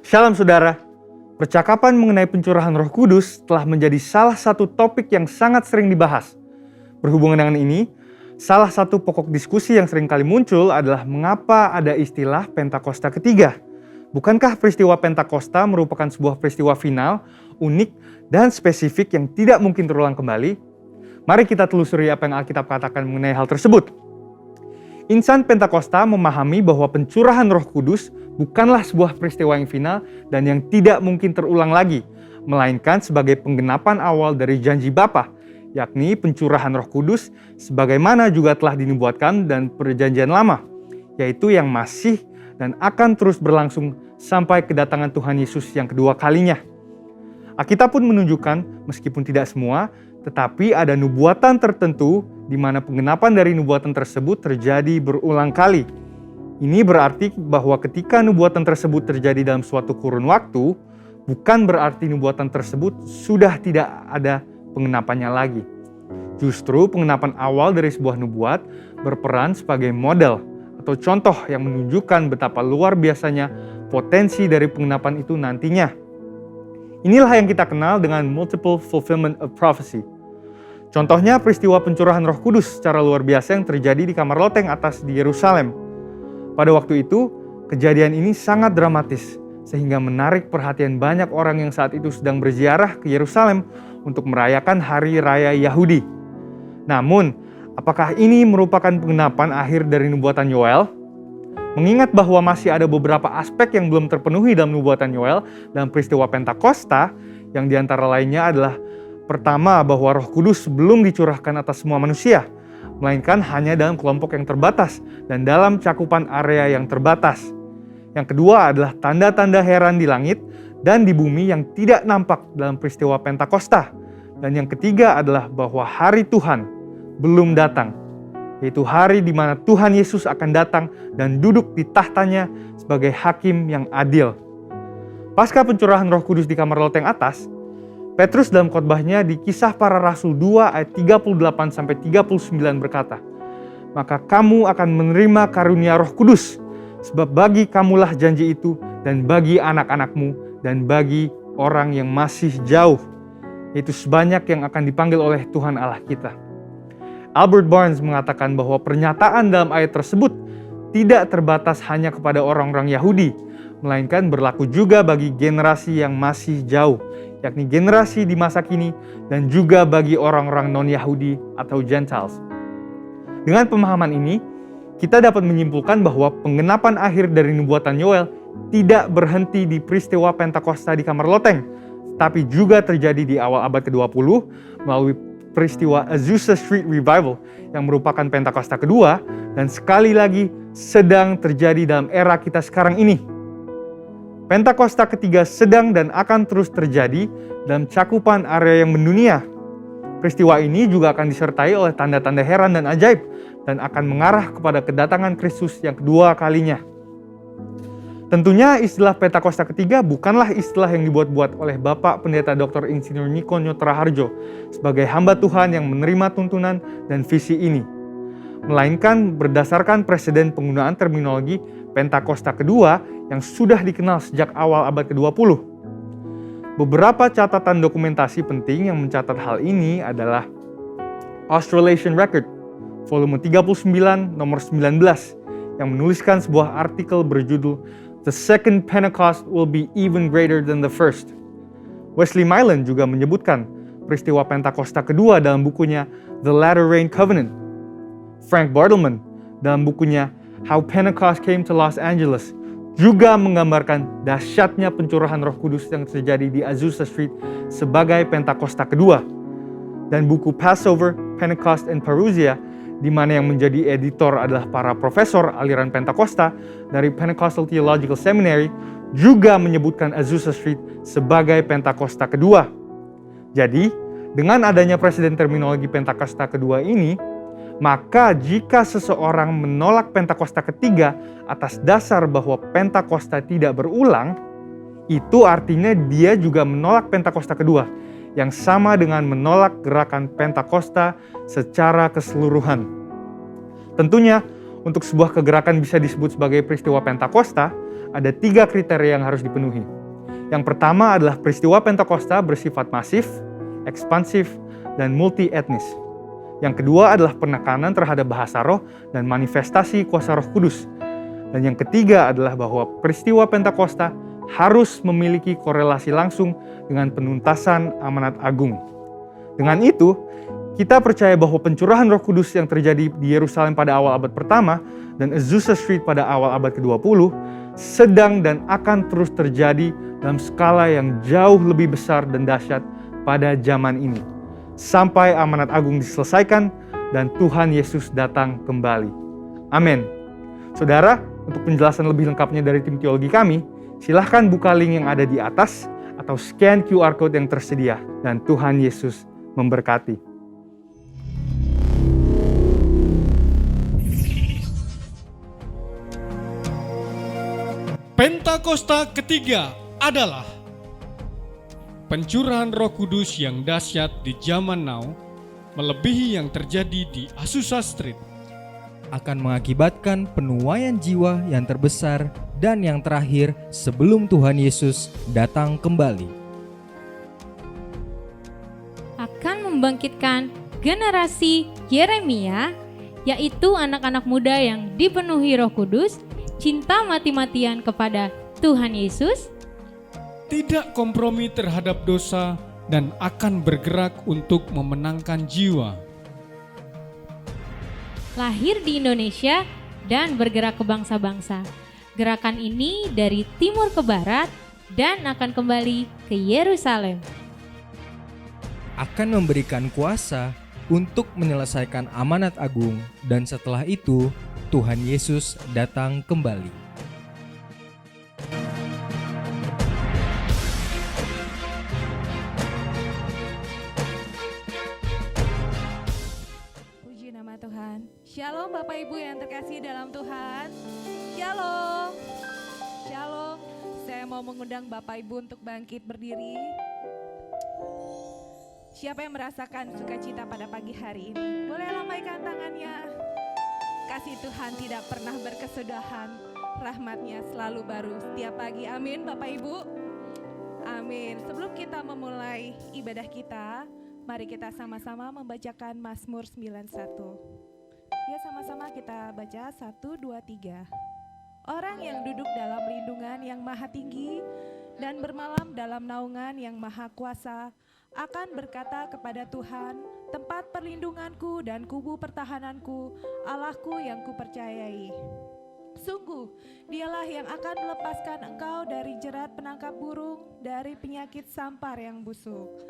Shalom saudara, percakapan mengenai pencurahan Roh Kudus telah menjadi salah satu topik yang sangat sering dibahas. Berhubungan dengan ini, salah satu pokok diskusi yang sering kali muncul adalah mengapa ada istilah Pentakosta ketiga. Bukankah peristiwa Pentakosta merupakan sebuah peristiwa final, unik, dan spesifik yang tidak mungkin terulang kembali? Mari kita telusuri apa yang Alkitab katakan mengenai hal tersebut. Insan Pentakosta memahami bahwa pencurahan Roh Kudus bukanlah sebuah peristiwa yang final dan yang tidak mungkin terulang lagi, melainkan sebagai penggenapan awal dari janji Bapa, yakni pencurahan Roh Kudus sebagaimana juga telah dinubuatkan dan perjanjian lama, yaitu yang masih dan akan terus berlangsung sampai kedatangan Tuhan Yesus yang kedua kalinya. Alkitab pun menunjukkan, meskipun tidak semua, tetapi ada nubuatan tertentu di mana penggenapan dari nubuatan tersebut terjadi berulang kali. Ini berarti bahwa ketika nubuatan tersebut terjadi dalam suatu kurun waktu, bukan berarti nubuatan tersebut sudah tidak ada pengenapannya lagi. Justru pengenapan awal dari sebuah nubuat berperan sebagai model atau contoh yang menunjukkan betapa luar biasanya potensi dari pengenapan itu nantinya. Inilah yang kita kenal dengan multiple fulfillment of prophecy. Contohnya peristiwa pencurahan Roh Kudus secara luar biasa yang terjadi di kamar loteng atas di Yerusalem. Pada waktu itu, kejadian ini sangat dramatis sehingga menarik perhatian banyak orang yang saat itu sedang berziarah ke Yerusalem untuk merayakan Hari Raya Yahudi. Namun, apakah ini merupakan penggenapan akhir dari nubuatan Yoel? Mengingat bahwa masih ada beberapa aspek yang belum terpenuhi dalam nubuatan Yoel dalam peristiwa Pentakosta, yang diantara lainnya adalah pertama, bahwa Roh Kudus belum dicurahkan atas semua manusia, melainkan hanya dalam kelompok yang terbatas dan dalam cakupan area yang terbatas. Yang kedua adalah tanda-tanda heran di langit dan di bumi yang tidak nampak dalam peristiwa Pentakosta. Dan yang ketiga adalah bahwa hari Tuhan belum datang, yaitu hari di mana Tuhan Yesus akan datang dan duduk di tahtanya sebagai hakim yang adil. Pasca pencurahan Roh Kudus di kamar loteng atas, Petrus dalam khotbahnya di Kisah Para Rasul 2 ayat 38-39 berkata, "Maka kamu akan menerima karunia Roh Kudus, sebab bagi kamulah janji itu dan bagi anak-anakmu dan bagi orang yang masih jauh, yaitu sebanyak yang akan dipanggil oleh Tuhan Allah kita." Albert Barnes mengatakan bahwa pernyataan dalam ayat tersebut tidak terbatas hanya kepada orang-orang Yahudi, melainkan berlaku juga bagi generasi yang masih jauh, yakni generasi di masa kini dan juga bagi orang-orang non-Yahudi atau Gentiles. Dengan pemahaman ini, kita dapat menyimpulkan bahwa penggenapan akhir dari nubuatan Yoel tidak berhenti di peristiwa Pentakosta di kamar loteng, tapi juga terjadi di awal abad ke-20 melalui peristiwa Azusa Street Revival yang merupakan Pentakosta kedua dan sekali lagi sedang terjadi dalam era kita sekarang ini. Pentakosta ketiga sedang dan akan terus terjadi dalam cakupan area yang mendunia. Peristiwa ini juga akan disertai oleh tanda-tanda heran dan ajaib dan akan mengarah kepada kedatangan Kristus yang kedua kalinya. Tentunya istilah Pentakosta ketiga bukanlah istilah yang dibuat-buat oleh Bapak Pendeta Dr. Insinyur Niko Nyotraharjo sebagai hamba Tuhan yang menerima tuntunan dan visi ini, melainkan berdasarkan preseden penggunaan terminologi Pentakosta kedua yang sudah dikenal sejak awal abad ke-20. Beberapa catatan dokumentasi penting yang mencatat hal ini adalah Australasian Record, volume 39, nomor 19, yang menuliskan sebuah artikel berjudul "The Second Pentecost Will Be Even Greater Than the First". Wesley Mylan juga menyebutkan peristiwa Pentakosta kedua dalam bukunya The Latter Rain Covenant. Frank Bartleman dalam bukunya How Pentecost Came to Los Angeles juga menggambarkan dahsyatnya pencurahan Roh Kudus yang terjadi di Azusa Street sebagai Pentakosta kedua. Dan buku Passover, Pentecost, and Parousia, di mana yang menjadi editor adalah para profesor aliran Pentakosta dari Pentecostal Theological Seminary, juga menyebutkan Azusa Street sebagai Pentakosta kedua. Jadi, dengan adanya presiden terminologi Pentakosta kedua ini, maka jika seseorang menolak Pentakosta ketiga atas dasar bahwa Pentakosta tidak berulang, itu artinya dia juga menolak Pentakosta kedua, yang sama dengan menolak gerakan Pentakosta secara keseluruhan. Tentunya, untuk sebuah kegerakan bisa disebut sebagai peristiwa Pentakosta, ada 3 kriteria yang harus dipenuhi. Yang pertama adalah peristiwa Pentakosta bersifat masif, ekspansif, dan multi-etnis. Yang kedua adalah penekanan terhadap bahasa roh dan manifestasi kuasa Roh Kudus. Dan yang ketiga adalah bahwa peristiwa Pentakosta harus memiliki korelasi langsung dengan penuntasan amanat agung. Dengan itu, kita percaya bahwa pencurahan Roh Kudus yang terjadi di Yerusalem pada awal abad pertama dan Azusa Street pada awal abad ke-20 sedang dan akan terus terjadi dalam skala yang jauh lebih besar dan dahsyat pada zaman ini, sampai amanat agung diselesaikan dan Tuhan Yesus datang kembali. Amin. Saudara, untuk penjelasan lebih lengkapnya dari tim teologi kami, silahkan buka link yang ada di atas atau scan QR Code yang tersedia. Dan Tuhan Yesus memberkati. Pentakosta ketiga adalah pencurahan Roh Kudus yang dahsyat di zaman now, melebihi yang terjadi di Azusa Street. Akan mengakibatkan penuaian jiwa yang terbesar dan yang terakhir sebelum Tuhan Yesus datang kembali. Akan membangkitkan generasi Yeremia, yaitu anak-anak muda yang dipenuhi Roh Kudus, cinta mati-matian kepada Tuhan Yesus, Tidak kompromi terhadap dosa dan akan bergerak untuk memenangkan jiwa. lahir di Indonesia dan bergerak ke bangsa-bangsa. Gerakan ini dari timur ke barat dan akan kembali ke Yerusalem. Akan memberikan kuasa untuk menyelesaikan amanat agung, dan setelah itu Tuhan Yesus datang kembali. Puji nama Tuhan. Shalom Bapak Ibu yang terkasih dalam Tuhan. Shalom. Shalom. Saya mau mengundang Bapak Ibu untuk bangkit berdiri. Siapa yang merasakan sukacita pada pagi hari ini? Boleh lambaikan tangannya. Kasih Tuhan tidak pernah berkesudahan. Rahmat-Nya selalu baru setiap pagi. Amin Bapak Ibu. Amin. Sebelum kita memulai ibadah kita, mari kita sama-sama membacakan Mazmur 91. Ya, sama-sama kita baca 1, 2, 3. Orang yang duduk dalam lindungan yang maha tinggi dan bermalam dalam naungan yang maha kuasa akan berkata kepada Tuhan, tempat perlindunganku dan kubu pertahananku, Allahku yang kupercayai. Sungguh, dialah yang akan melepaskan engkau dari jerat penangkap burung, dari penyakit sampar yang busuk.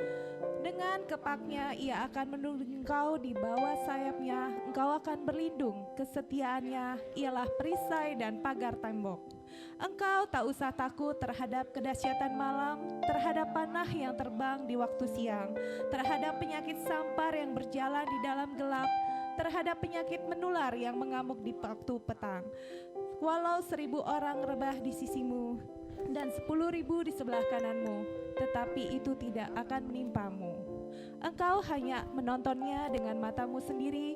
Dengan kepaknya ia akan melindungi engkau, di bawah sayapnya engkau akan berlindung. Kesetiaannya ialah perisai dan pagar tembok. Engkau tak usah takut terhadap kedahsyatan malam, terhadap panah yang terbang di waktu siang, terhadap penyakit sampar yang berjalan di dalam gelap, terhadap penyakit menular yang mengamuk di waktu petang. Walau 1000 orang rebah di sisimu dan 10.000 di sebelah kananmu, tetapi itu tidak akan menimpamu. Engkau hanya menontonnya dengan matamu sendiri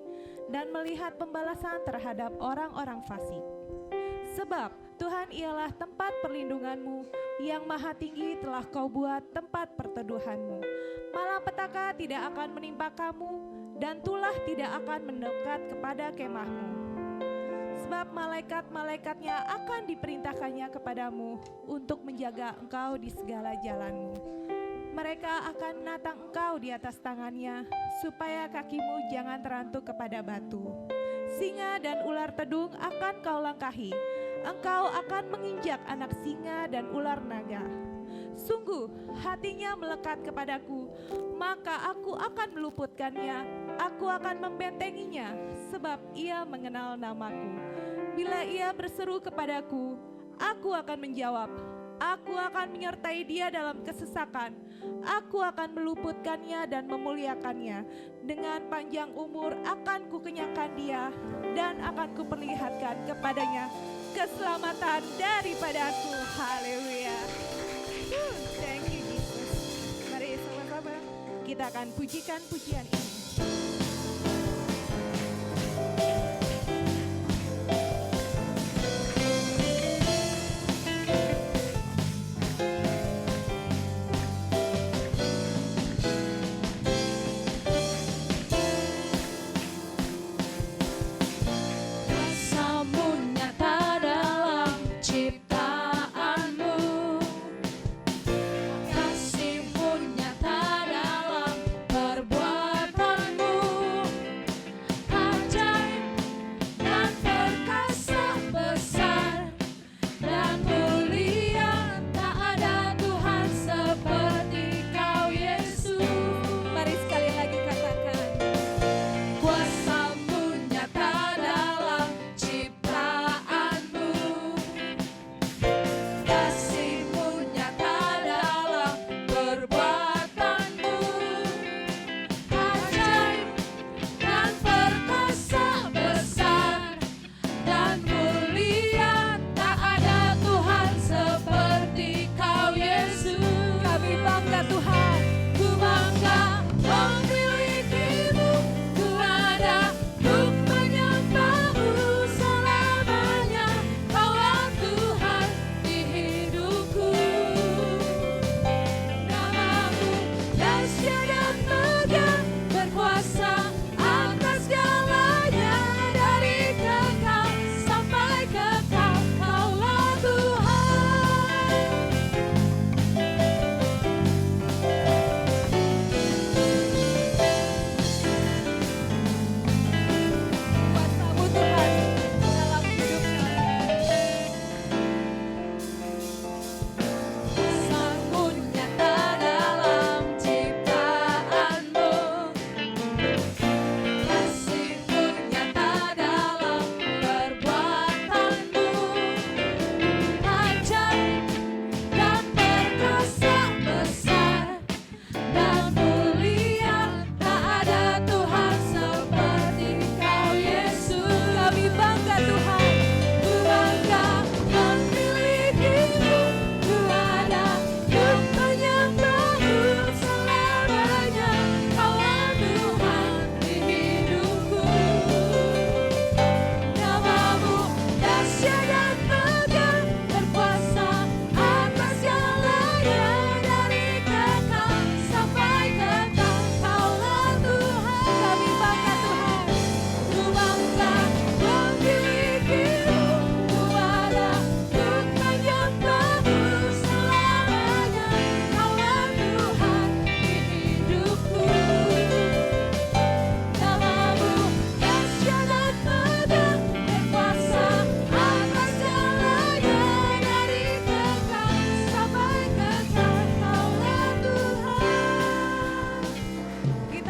dan melihat pembalasan terhadap orang-orang fasik. Sebab Tuhan ialah tempat perlindunganmu, yang maha tinggi telah kau buat tempat perteduhanmu. Malapetaka tidak akan menimpa kamu, dan tulah tidak akan mendekat kepada kemahmu. Sebab malaikat-malaikatnya akan diperintahkannya kepadamu untuk menjaga engkau di segala jalanmu. Mereka akan menatang engkau di atas tangannya, supaya kakimu jangan terantuk kepada batu. Singa dan ular tedung akan kau langkahi. Engkau akan menginjak anak singa dan ular naga. Sungguh hatinya melekat kepadaku, maka aku akan meluputkannya. Aku akan membentenginya, sebab ia mengenal namaku. Bila ia berseru kepadaku, aku akan menjawab. Aku akan menyertai dia dalam kesesakan. Aku akan meluputkannya dan memuliakannya. Dengan panjang umur akan kukenyangkan dia, dan akan kuperlihatkan kepadanya keselamatan daripadaku. Haleluya. Thank you Jesus. Mari sama-sama kita akan pujikan pujian ini.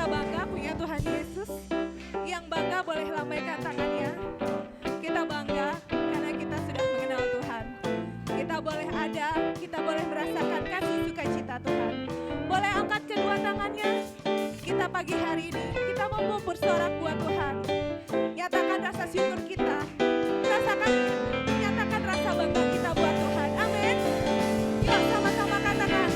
Kita bangga punya Tuhan Yesus. Yang bangga boleh lambaikan tangannya. Kita bangga karena kita sudah mengenal Tuhan. Kita boleh ada, kita boleh merasakan kasih sukacita Tuhan. Boleh angkat kedua tangannya. Kita pagi hari ini, kita mau bersorak buat Tuhan. Nyatakan rasa syukur kita. Rasakan, nyatakan rasa bangga kita buat Tuhan. Amin. Yuk sama-sama katakan.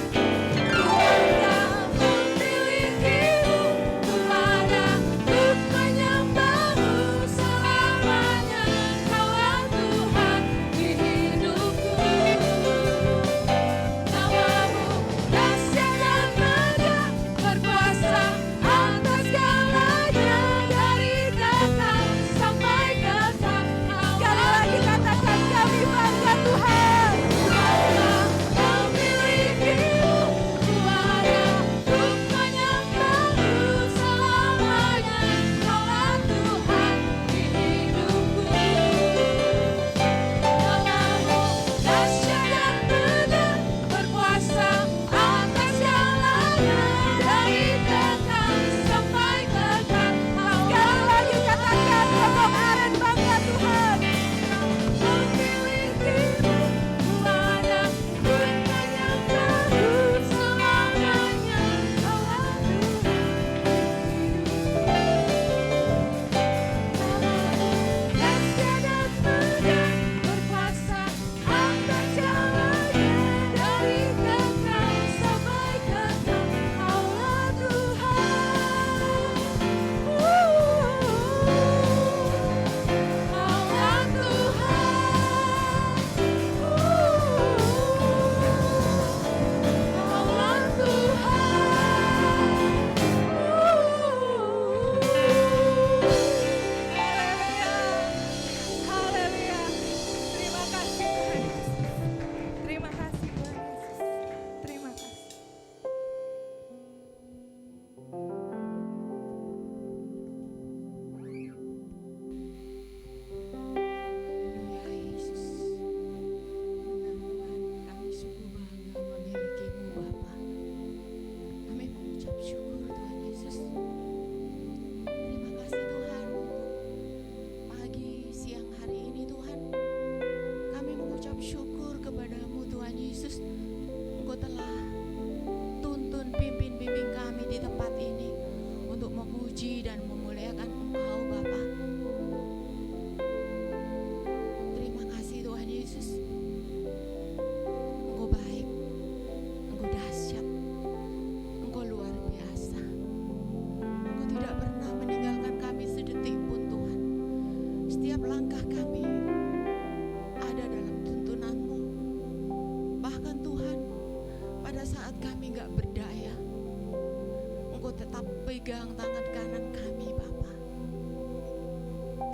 Pegang tangan kanan kami, Bapa.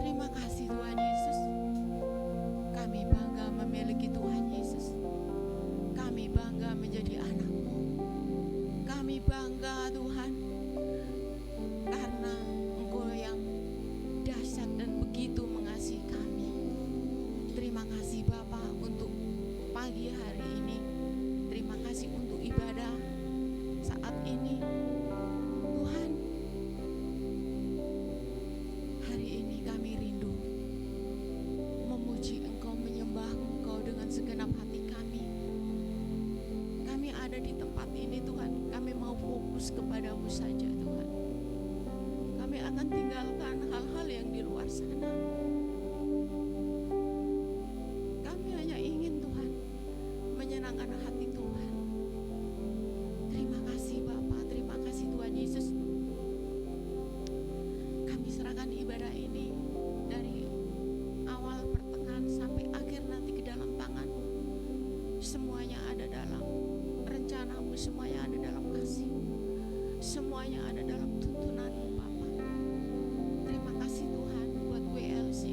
Terima kasih Tuhan Yesus. Kami bangga memiliki Tuhan Yesus. Kami bangga menjadi anak-Mu. Kami bangga Tuhan karena Engkau yang dahsyat dan begitu mengasihi kami. Terima kasih Bapa untuk pagi hari ini. Terima kasih untuk ibadah saat ini. Tuhan, hari ini kami rindu memuji Engkau, menyembah Engkau dengan segenap hati kami. Kami ada di tempat ini Tuhan, kami mau fokus kepada-Mu saja Tuhan. Kami akan tinggalkan hal-hal yang di luar sana. Kami hanya ingin Tuhan menyenangkan hati Tuhan. Terima kasih Bapa, terima kasih Tuhan Yesus. Kami serahkan ibadah ini dari awal pertengahan sampai akhir nanti ke dalam tangan-Mu. Semuanya ada dalam rencana-Mu, semuanya ada dalam kasih-Mu, semuanya ada dalam tuntunan-Mu Bapa. Terima kasih Tuhan buat WLC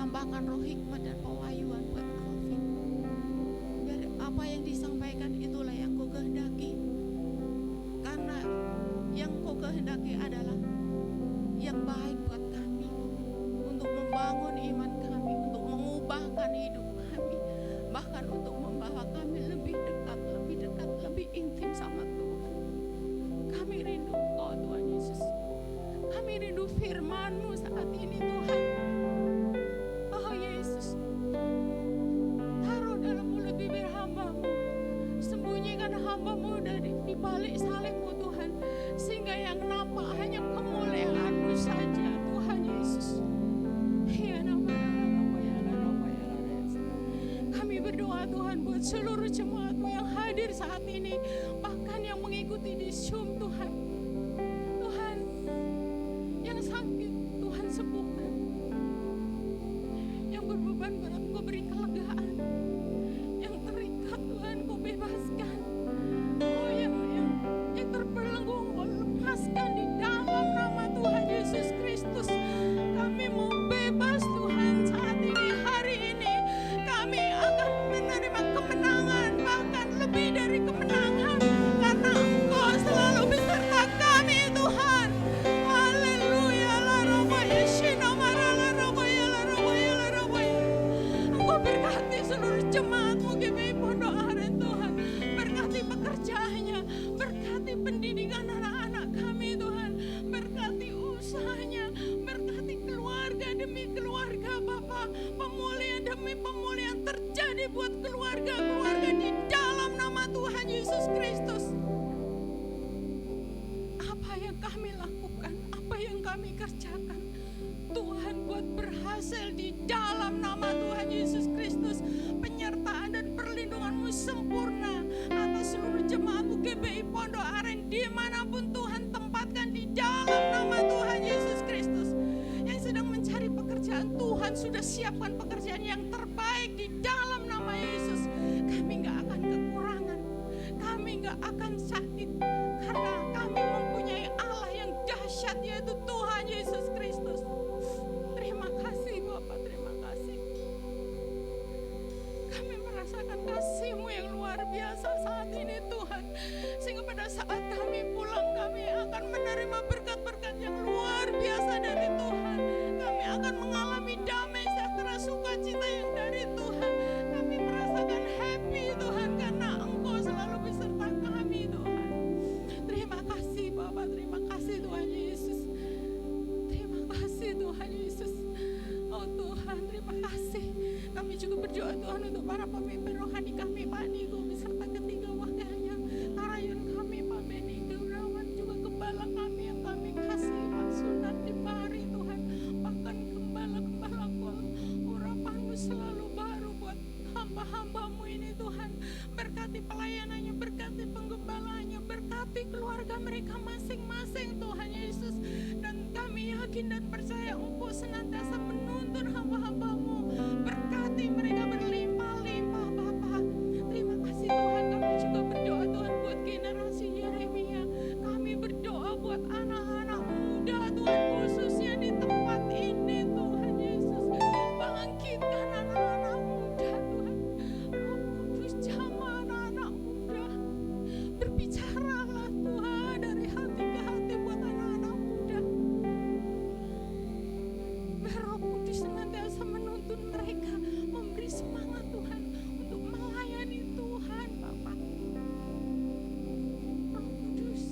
tambahkan roh hikmat dan pewahyuan buat Alvin. Biar apa yang disampaikan itulah yang Kau kehendaki. Karena yang Kau kehendaki adalah yang baik buat kami, untuk membangun iman kami, untuk mengubahkan hidup kami, bahkan untuk membawa kami lebih dekat, lebih intim sama Tuhan. Kami rindu Kau Tuhan Yesus. Kami rindu firman-Mu saat ini Tuhan. Oh Yesus, taruh dalam mulut bibir hamba-Mu, sembunyikan hamba-Mu dari di balik salib-Mu Tuhan, sehingga yang nampak hanya kemuliaan-Mu saja Tuhan Yesus. Kami berdoa Tuhan buat seluruh jemaat-Mu yang hadir saat ini, bahkan yang mengikuti di Zoom Tuhan. Tuhan, yang sakit Tuhan sembuhkan, yang berbeban berat Kau beri kelegaan, yang terikat Tuhan Kau bebaskan, oh yang terbelenggu Kau lepaskan di dalam nama Tuhan Yesus Kristus. Kami mau bebas Tuhan saat ini, hari ini kami akan menerima kemenangan, bahkan lebih dari kemenangan, karena Engkau selalu beserta kami Tuhan. Haleluya, la rabaya shina marala rabaya la rabaya la rabaya. Engkau berkati seluruh jemaat-Mu GBI Pondok Aren Tuhan. Berkati pekerjaannya, berkati pendidikan anak-anak kami Tuhan, berkati usahanya, berkati keluarga demi keluarga Bapa. Pemulihan demi pemulihan terjadi buat keluarga-keluarga di dalam nama Tuhan Yesus Kristus. Apa yang kami lakukan, apa yang kami kerjakan, Tuhan buat berhasil di dalam nama Tuhan Yesus Kristus. Penyertaan dan perlindungan-Mu sempurna atas seluruh jemaat-Mu GBI Pondok Aren dimanapun Tuhan tempatkan di dalam nama Tuhan Yesus Kristus. Yang sedang mencari pekerjaan, Tuhan sudah siapkan pekerjaan yang terbaik di dalam nama Yesus. Kami gak akan kekurangan, kami gak akan sakit, karena kami mempunyai Allah yang dahsyat, yaitu Tuhan Yesus Kristus. Terima kasih Bapak, terima kasih. Kami merasakan kasih-Mu yang luar biasa saat ini Tuhan, sehingga pada saat kami pulang, kami akan menerima berkat-berkat yang luar biasa dari Tuhan. Kami akan mengalami damai, sejahtera, sukacita yang dari Tuhan. Kami merasakan happy Tuhan, karena Engkau selalu beserta kami Tuhan. Terima kasih Bapak, terima kasih Tuhan Yesus. Terima kasih Tuhan Yesus. Oh Tuhan, terima kasih. Kami juga berdoa Tuhan untuk para pemimpin rohani kami, Pak Nigo beserta ketiga wakilnya, karayun kami Pak Beni Geurawan, juga gembala kami yang kami kasih Pak Sunan di Pari Tuhan, bahkan gembala-gembala Kol, urapan-Mu selalu baru buat hamba-hamba-Mu ini Tuhan. Berkati pelayanannya, berkati penggembalanya, berkati keluarga mereka masing-masing Tuhan Yesus. Dan kami yakin dan percaya Engkau senantiasa menuntun hamba-hamba-Mu. Berkati mereka berlimpah-limpah Bapa. Terima kasih Tuhan. Kami juga berdoa Tuhan buat generasi Yeremia. Kami berdoa buat anak-anak muda Tuhan, khususnya di tempat ini Tuhan Yesus. Bangkitkan anak-anak muda Tuhan. Roh Kudus jamah anak-anak muda. Berbicaralah Tuhan dari hati ke hati buat anak-anak muda. Biar Roh Kudus senantiasa menuntun mereka, memberi semangat Tuhan untuk melayani Tuhan Bapa. Roh Kudus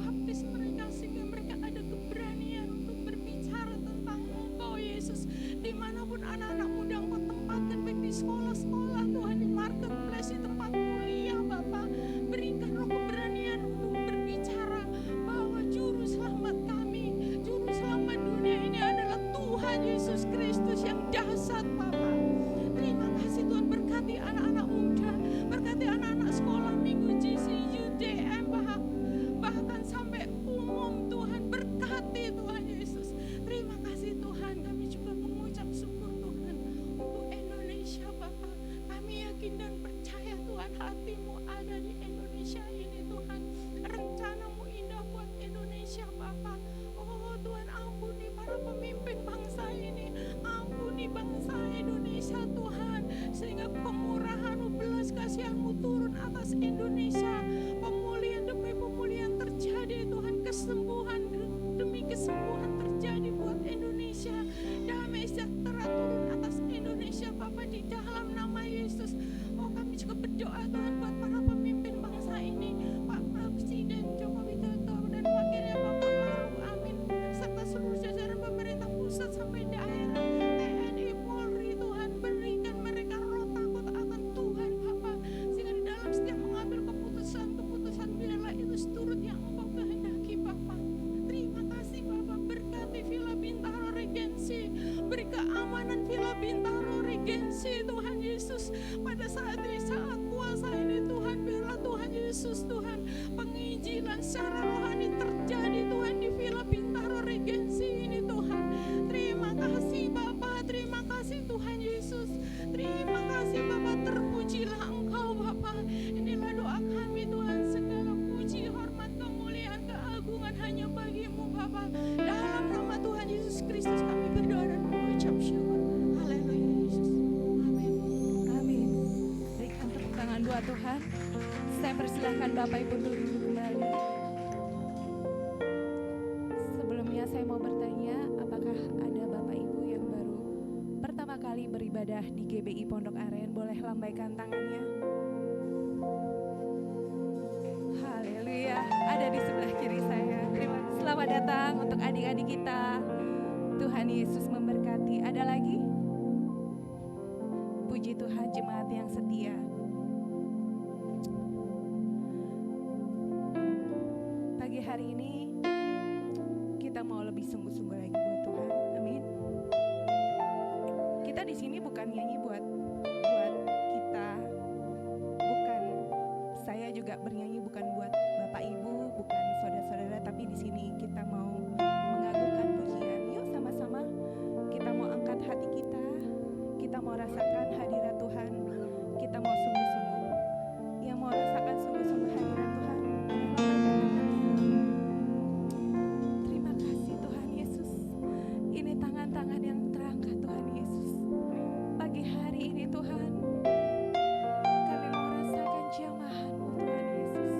baptis mereka sehingga mereka ada keberanian untuk berbicara tentang Engkau Yesus. Dimanapun anak-anak muda Engkau tempatkan, baik di sekolah-sekolah Tuhan, di marketplace, di tempat kuliah Bapa. Berikan roh keberanian untuk berbicara bahwa juru selamat kami, juru selamat dunia ini adalah Tuhan Yesus Kristus yang dahsyat Bapa. Terima kasih Indonesia Tuhan, sehingga kemurahan-Mu, belas kasihan-Mu turun atas Indonesia. Pemulihan demi pemulihan terjadi Tuhan, kesembuhan demi kesembuhan terjadi buat Indonesia. Damai sejahtera turun atas Indonesia Bapa, di dalam nama Yesus. Oh, kami juga berdoa Tuhan buat para pemimpin bangsa ini, Pak Presiden Joko Widodo dan wakilnya Bapak Maruf Amin, serta seluruh jajaran pemerintah pusat sampai daerah, TNI, Polri Tuhan, berikan mereka roh takut akan Tuhan Bapa, sehingga di dalam setiap mengambil keputusan biarlah itu seturut yang Engkau kehendaki Bapa. Terima kasih Bapa, berkati Villa Bintaro Regency, beri keamanan Villa Bintaro Regency Tuhan Yesus. Pada saat ini, saat puasa ini Tuhan, biarlah Tuhan Yesus Tuhan, penginjilan secara rohani terjadi Tuhan di Villa Bintaro Regency ini Tuhan. Terima kasih Bapa, terima kasih Tuhan Yesus. Terima kasih Bapa, terpujilah Engkau Bapa. Inilah doa kami Tuhan, segala puji, hormat, kemuliaan, keagungan hanya bagi-Mu Bapa. Dalam nama Tuhan Yesus Kristus kami berdoa dan mengucap syukur. Haleluya Yesus. Amin. Amin. Berikan tepuk tangan doa Tuhan. Saya persilahkan Bapak Ibu untuk duduk kembali. Sebelumnya saya mau bertanya, apakah ada Bapak Ibu yang baru pertama kali beribadah di GBI Pondok Aren? Boleh lambaikan tangannya. Haleluya. Ada di sebelah kiri saya. Terima kasih. Selamat datang untuk adik-adik kita. Tuhan Yesus memberkati. Ada lagi? Puji Tuhan, jemaat yang setia. Pagi hari ini kita mau lebih sungguh-sungguh lagi buat Tuhan. Amin. Kita di sini bukan nyanyi buat kita, bukan, saya juga bernyanyi bukan buat Bapak Ibu, bukan saudara-saudara, tapi di sini kita mau mengagungkan pujian. Yuk sama-sama kita mau angkat hati kita mau rasakan hadirat Tuhan, kita mau sungguh-sungguh. Yang mau rasakan sungguh-sungguh hadirat Tuhan, terima kasih Tuhan Yesus. Ini tangan-tangan yang terangkat Tuhan Yesus. Pagi hari ini Tuhan, kami mau rasakan jamahan-Mu Tuhan Yesus.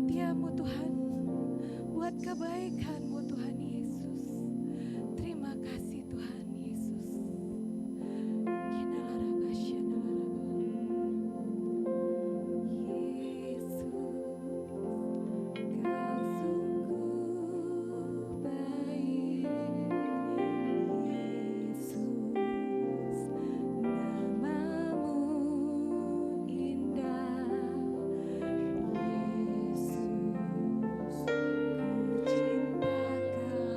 setiamu Tuhan, buat kebaikanmu Tuhan Yesus. Terima kasih Tuhan Yesus. Yesus, Kau sungguh baik. Yesus, namamu indah. Yesus, ku cinta Kau.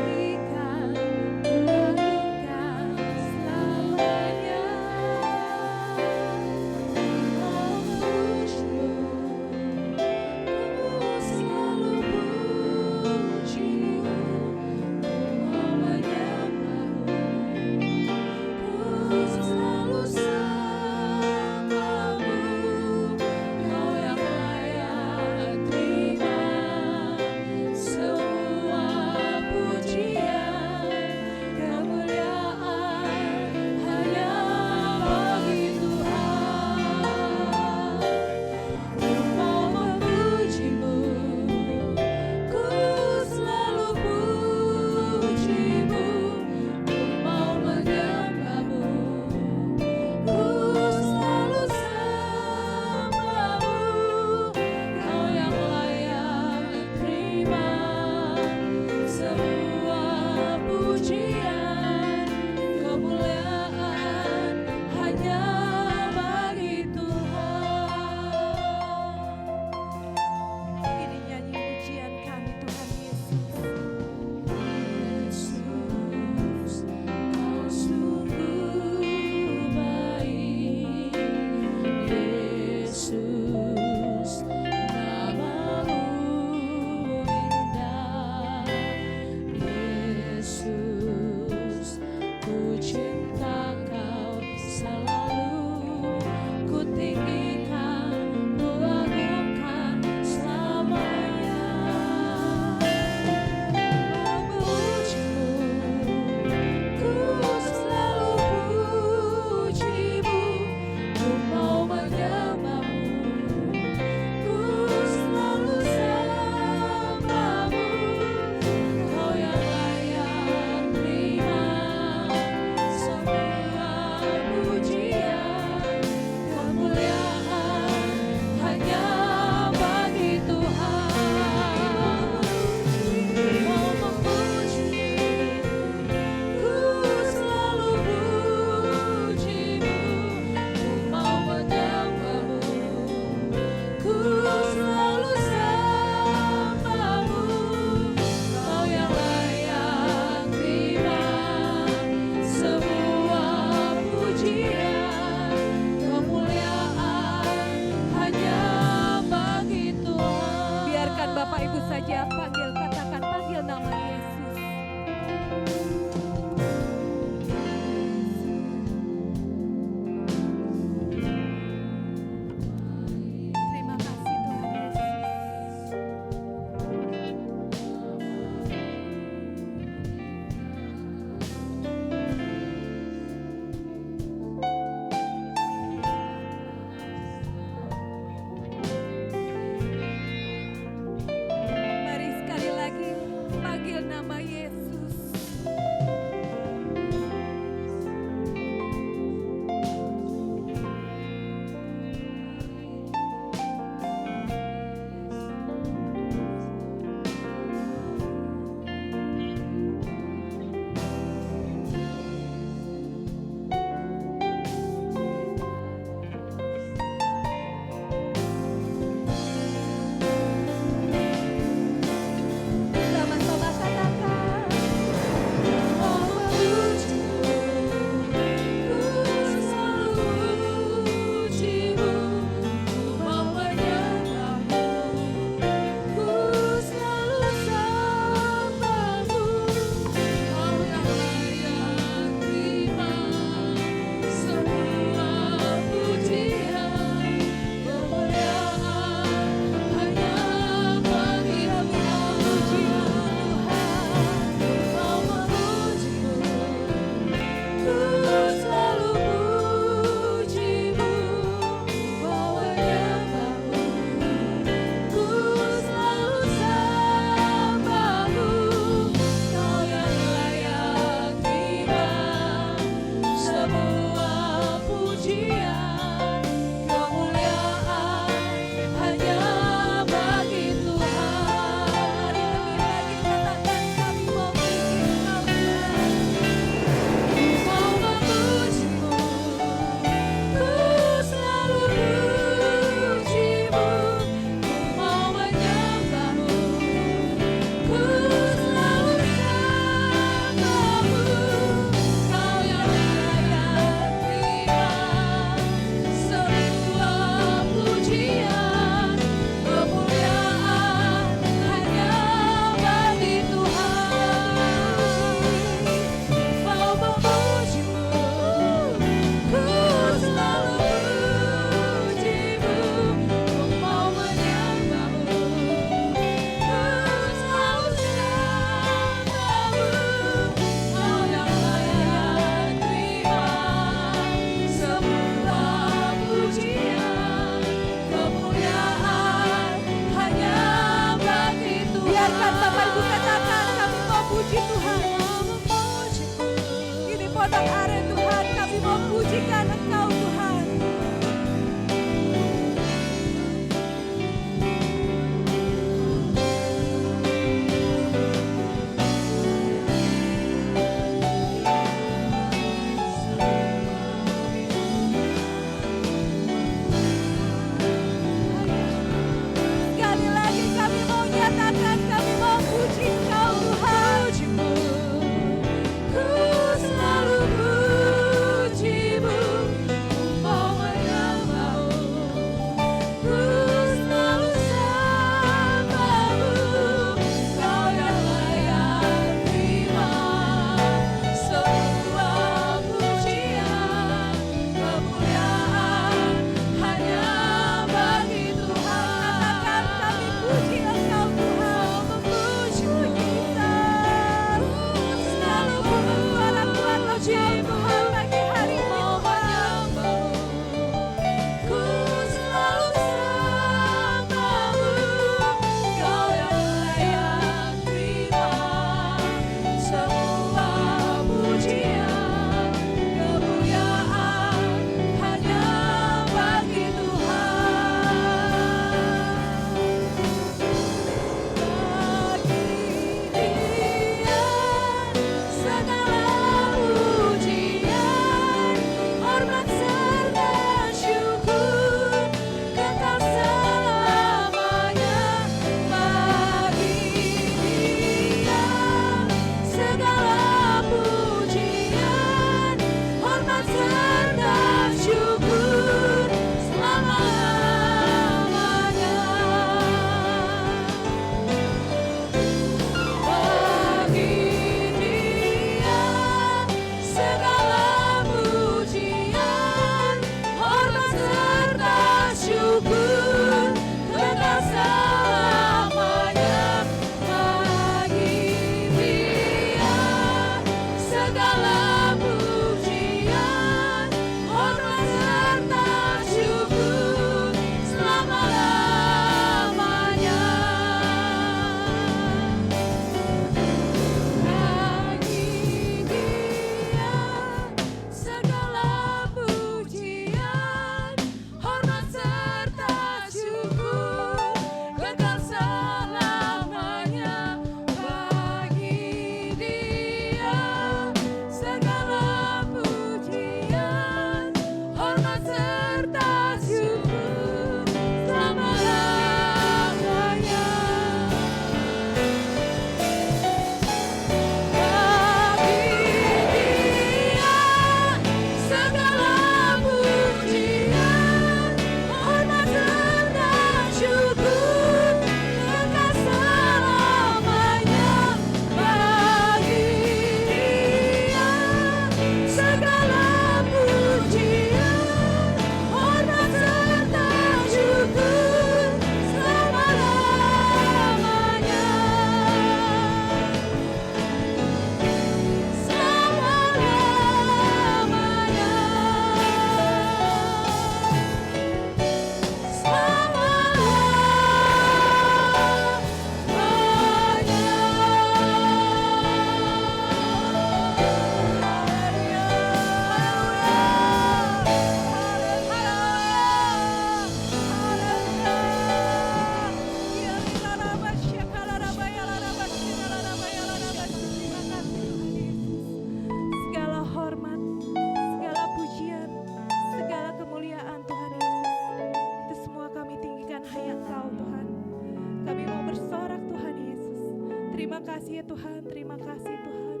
kasih ya Tuhan, terima kasih Tuhan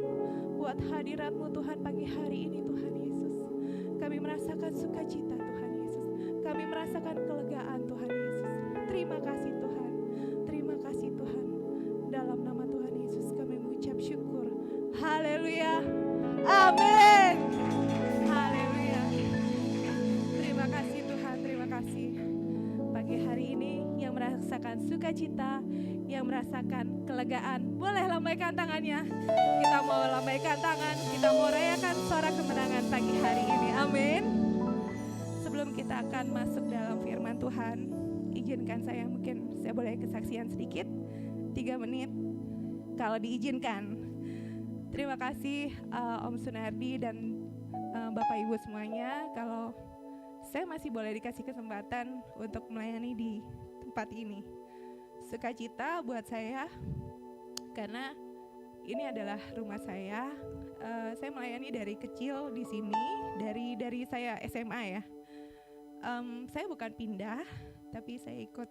buat hadirat-Mu Tuhan pagi hari ini Tuhan Yesus. Kami merasakan sukacita Tuhan Yesus. Kami merasakan kelegaan Tuhan Yesus. Terima kasih Tuhan. Terima kasih Tuhan. Dalam nama Tuhan Yesus kami mengucap syukur. Haleluya. Amin. Haleluya. Terima kasih Tuhan, terima kasih. Pagi hari ini yang merasakan sukacita, yang merasakan kelegaan, boleh lambaikan tangannya. Kita mau lambaikan tangan, kita mau rayakan suara kemenangan pagi hari ini. Amin. Sebelum kita akan masuk dalam firman Tuhan, izinkan saya mungkin saya boleh kesaksian sedikit, 3 menit kalau diizinkan. Terima kasih Om Sunardi dan Bapak Ibu semuanya, kalau saya masih boleh dikasih kesempatan untuk melayani di tempat ini. Sukacita buat saya karena ini adalah rumah saya. Saya melayani dari kecil di sini, dari saya SMA ya. Saya bukan pindah, tapi saya ikut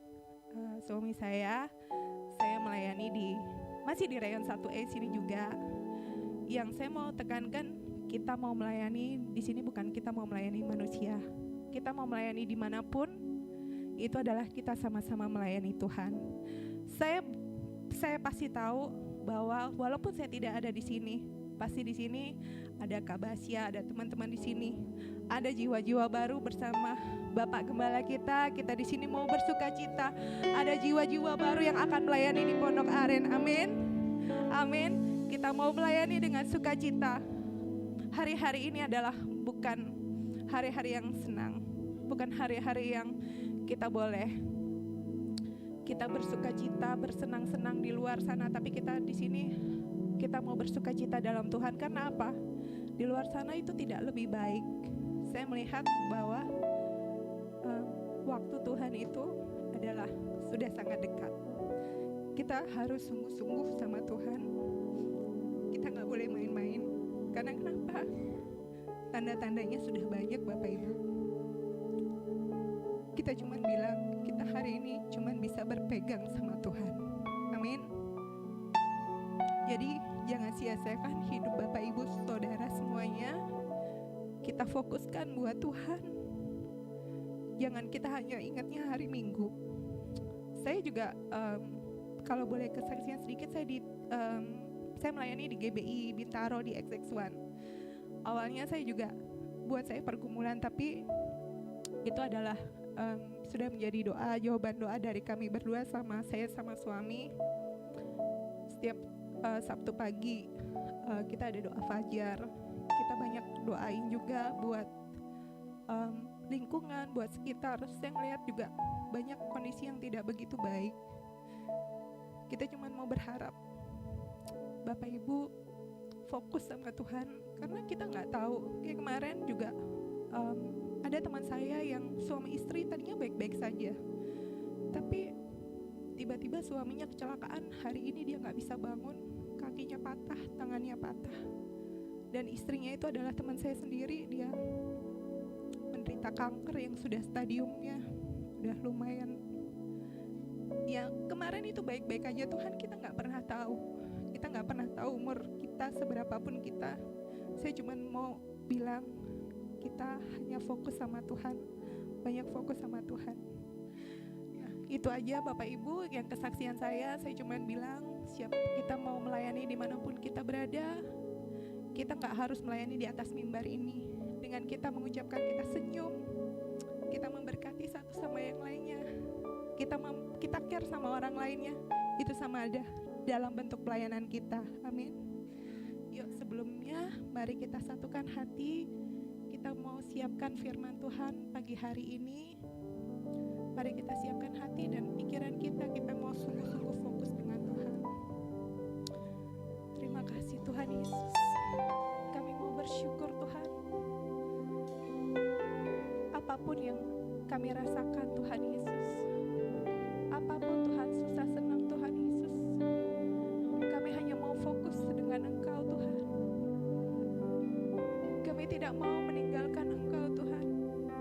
suami saya. Saya melayani masih di rayon 1E sini juga. Yang saya mau tekankan, kita mau melayani di sini bukan kita mau melayani manusia. Kita mau melayani dimanapun, itu adalah kita sama-sama melayani Tuhan. Saya pasti tahu bahwa walaupun saya tidak ada di sini, pasti di sini ada Kak Basya, ada teman-teman di sini, ada jiwa-jiwa baru bersama Bapak Gembala kita di sini mau bersukacita. Ada jiwa-jiwa baru yang akan melayani di Pondok Aren. Amin. Amin. Kita mau melayani dengan sukacita. Hari-hari ini adalah bukan hari-hari yang senang, bukan hari-hari yang kita boleh kita bersukacita, bersenang-senang di luar sana, tapi kita di sini kita mau bersukacita dalam Tuhan. Karena apa? Di luar sana itu tidak lebih baik. Saya melihat bahwa waktu Tuhan itu adalah sudah sangat dekat. Kita harus sungguh-sungguh sama Tuhan. Kita nggak boleh main-main. Karena kenapa? Tanda-tandanya sudah banyak Bapak Ibu. Kita cuman bilang, kita hari ini cuman bisa berpegang sama Tuhan. Amin. Jadi jangan sia-siakan hidup Bapak Ibu Saudara semuanya. Kita fokuskan buat Tuhan. Jangan kita hanya ingatnya hari Minggu. Saya juga kalau boleh kesaksian sedikit, saya melayani di GBI Bintaro di XX1. Awalnya saya juga buat saya pergumulan, tapi itu adalah sudah menjadi jawaban doa dari kami berdua saya sama suami. Setiap Sabtu pagi kita ada doa fajar. Kita banyak doain juga buat lingkungan, buat sekitar. Saya ngelihat juga banyak kondisi yang tidak begitu baik. Kita cuma mau berharap Bapak Ibu fokus sama Tuhan, karena kita nggak tahu. Kayak kemarin juga ada teman saya yang suami istri tadinya baik-baik saja, tapi tiba-tiba suaminya kecelakaan. Hari ini dia nggak bisa bangun, kakinya patah, tangannya patah. Dan istrinya itu adalah teman saya sendiri. Dia menderita kanker yang sudah stadiumnya udah lumayan. Ya kemarin itu baik-baik aja. Tuhan, kita nggak pernah tahu. Kita nggak pernah tahu umur kita seberapapun kita. Saya cuma mau bilang, kita hanya fokus sama Tuhan, banyak fokus sama Tuhan. Nah, itu aja Bapak Ibu yang kesaksian saya. Saya cuma bilang, siap kita mau melayani dimanapun kita berada. Kita nggak harus melayani di atas mimbar ini. Dengan kita mengucapkan, kita senyum, kita memberkati satu sama yang lainnya, kita care sama orang lainnya, itu sama ada dalam bentuk pelayanan kita. Amin. Yuk sebelumnya mari kita satukan hati. Kita mau siapkan firman Tuhan pagi hari ini. Mari kita siapkan hati dan pikiran kita. Kita mau sungguh-sungguh fokus dengan Tuhan. Terima kasih Tuhan Yesus. Kami mau bersyukur Tuhan. Apapun yang kami rasakan Tuhan Yesus, apapun Tuhan susah senang Tuhan Yesus, kami hanya mau fokus dengan Engkau Tuhan. Kami tidak mau meninggalkan Engkau Tuhan,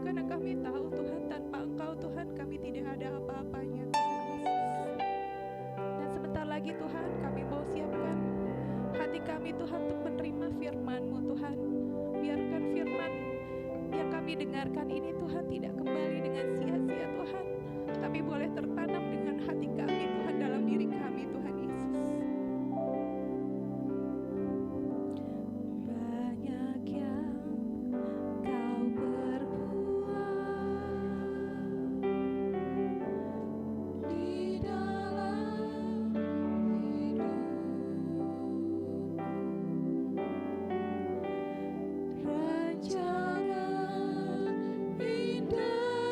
karena kami tahu Tuhan, tanpa Engkau Tuhan kami tidak ada apa-apanya Tuhan Yesus. Dan sebentar lagi pagi Tuhan kami mau siapkan hati kami Tuhan untuk menerima firman-Mu Tuhan. Biarkan firman yang kami dengarkan ini Tuhan tidak kembali dengan sia-sia Tuhan, tapi boleh tertanam dengan hati kami Tuhan, dalam diri kami Tuhan Yesus. Banyak yang Kau perbuat di dalam hidupku, rancangan indah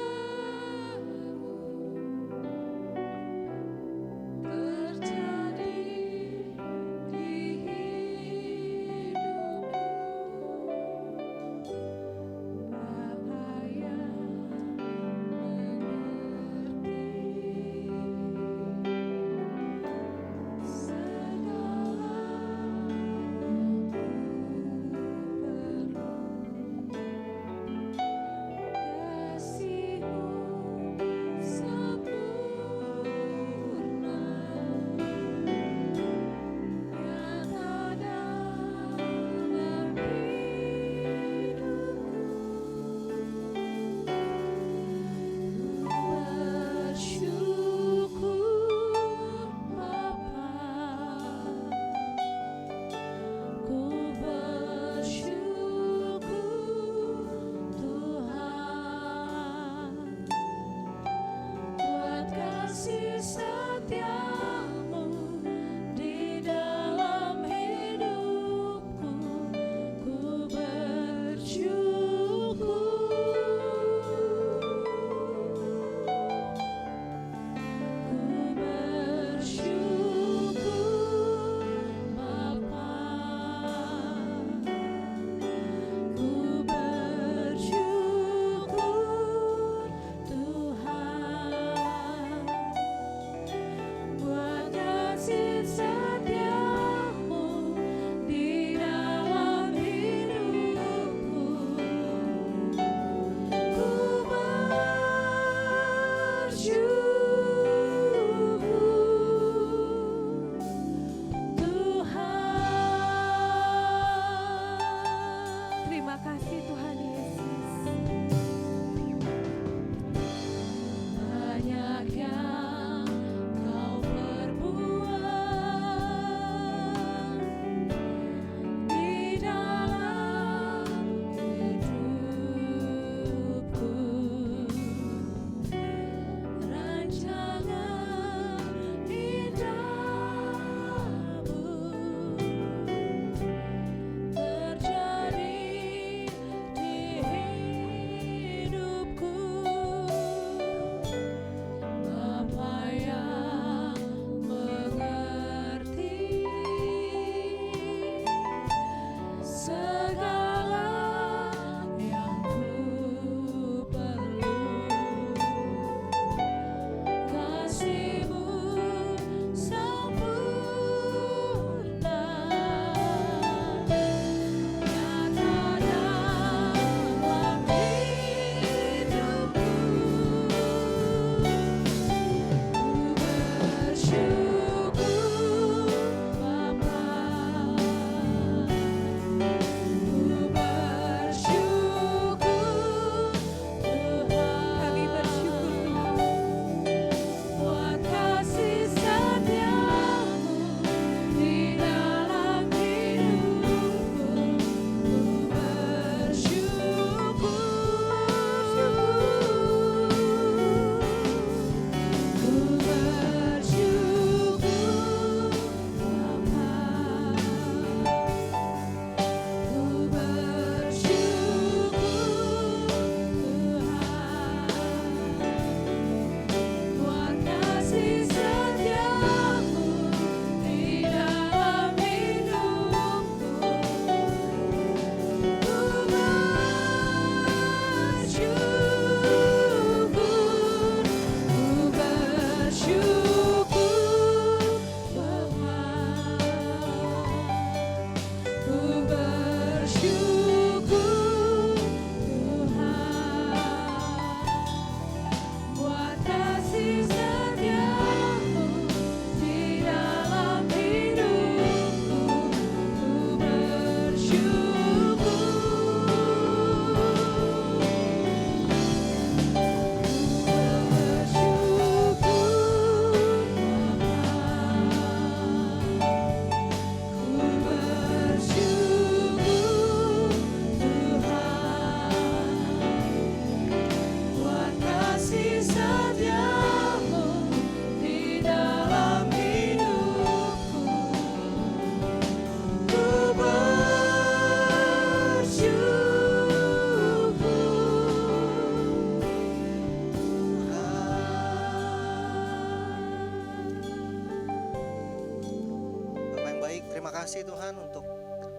kasih Tuhan untuk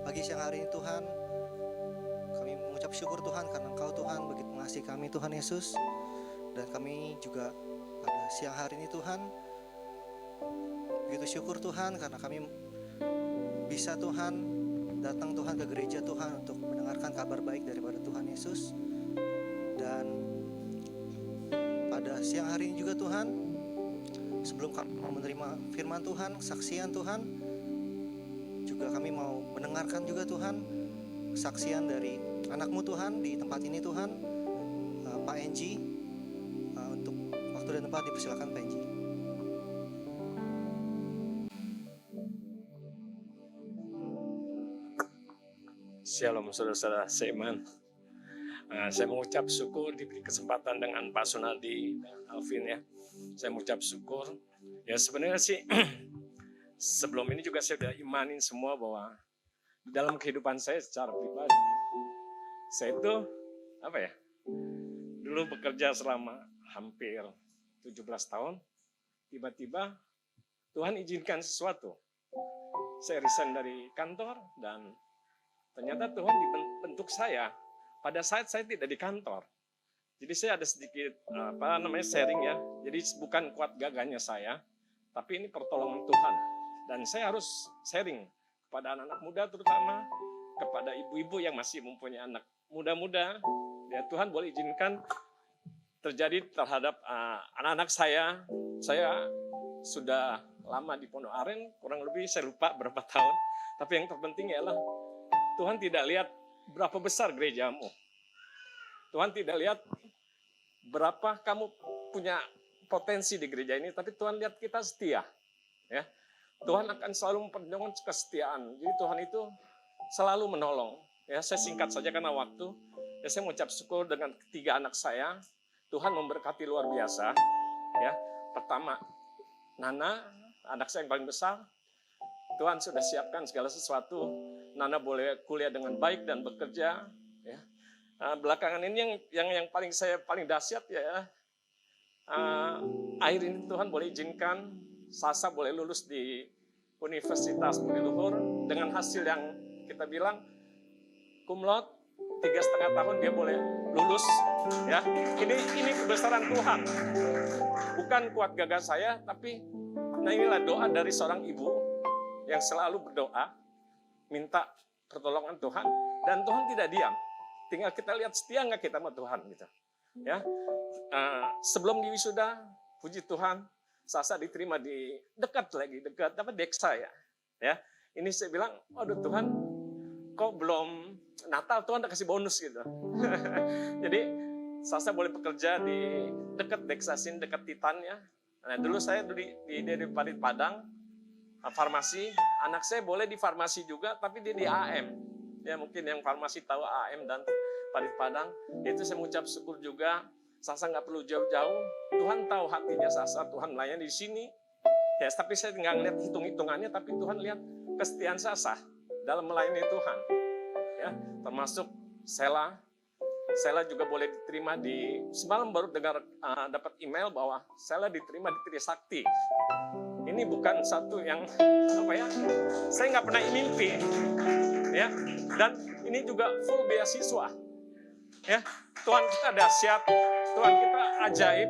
pagi siang hari ini Tuhan. Kami mengucap syukur Tuhan karena Engkau Tuhan begitu mengasihi kami Tuhan Yesus. Dan kami juga pada siang hari ini Tuhan begitu syukur Tuhan karena kami bisa Tuhan datang Tuhan ke gereja Tuhan untuk mendengarkan kabar baik daripada Tuhan Yesus. Dan pada siang hari ini juga Tuhan, sebelum kami mau menerima firman Tuhan, kesaksian Tuhan, juga kami mau mendengarkan juga Tuhan kesaksian dari anak-Mu Tuhan di tempat ini Tuhan, Pak Enji. Untuk waktu dan tempat dipersilakan Pak Enji. Shalom saudara-saudara seiman. Saya mengucap syukur diberi kesempatan dengan Pak Sunardi dan Alvin ya. Saya mengucap syukur. Ya sebenarnya sih sebelum ini juga saya sudah imanin semua bahwa di dalam kehidupan saya secara pribadi, saya itu dulu bekerja selama hampir 17 tahun, tiba-tiba Tuhan izinkan sesuatu. Saya resign dari kantor dan ternyata Tuhan dibentuk saya pada saat saya tidak di kantor. Jadi saya ada sedikit sharing ya. Jadi bukan kuat gagahnya saya, tapi ini pertolongan Tuhan. Dan saya harus sharing kepada anak-anak muda terutama, kepada ibu-ibu yang masih mempunyai anak muda-muda. Ya Tuhan boleh izinkan terjadi terhadap anak-anak saya. Saya sudah lama di Pondok Aren, kurang lebih saya lupa berapa tahun. Tapi yang terpenting ialah Tuhan tidak lihat berapa besar gerejamu. Tuhan tidak lihat berapa kamu punya potensi di gereja ini, tapi Tuhan lihat kita setia. Ya. Tuhan akan selalu memperjuangkan kesetiaan. Jadi Tuhan itu selalu menolong. Ya, saya singkat saja karena waktu. Ya, saya mengucap syukur dengan ketiga anak saya. Tuhan memberkati luar biasa. Ya, pertama Nana, anak saya yang paling besar. Tuhan sudah siapkan segala sesuatu. Nana boleh kuliah dengan baik dan bekerja. Ya. Belakangan ini yang saya paling dahsyat ya. Akhir ini Tuhan boleh izinkan Sasa boleh lulus di Universitas Budi Luhur dengan hasil yang kita bilang cum laude, 3,5 tahun dia boleh lulus. Ya, ini kebesaran Tuhan. Bukan kuat gagah saya, tapi inilah doa dari seorang ibu yang selalu berdoa, minta pertolongan Tuhan, dan Tuhan tidak diam. Tinggal kita lihat setia nggak kita sama Tuhan gitu. Ya, sebelum di wisuda, puji Tuhan, Sasa diterima di dekat Deksa ya. Ya, ini saya bilang, waduh Tuhan, kok belum Natal Tuhan udah kasih bonus gitu. Jadi Sasa boleh bekerja di dekat Deksasin, dekat Titan ya. Nah, dulu saya di Parit Padang, farmasi, anak saya boleh di farmasi juga, tapi dia di AM. Ya mungkin yang farmasi tahu AM dan Parit Padang. Itu saya mengucap syukur juga. Sasa nggak perlu jauh-jauh. Tuhan tahu hatinya Sasa. Tuhan melayani di sini. Ya, tapi saya nggak ngeliat hitung-hitungannya, tapi Tuhan lihat kesetiaan Sasa dalam melayani Tuhan. Ya, termasuk Sela. Sela juga boleh diterima di semalam baru dapat email bahwa Sela diterima di Trisakti. Ini bukan satu yang saya nggak pernah mimpi, ya. Dan ini juga full beasiswa, ya. Tuhan kita dahsyat, Tuhan kita ajaib,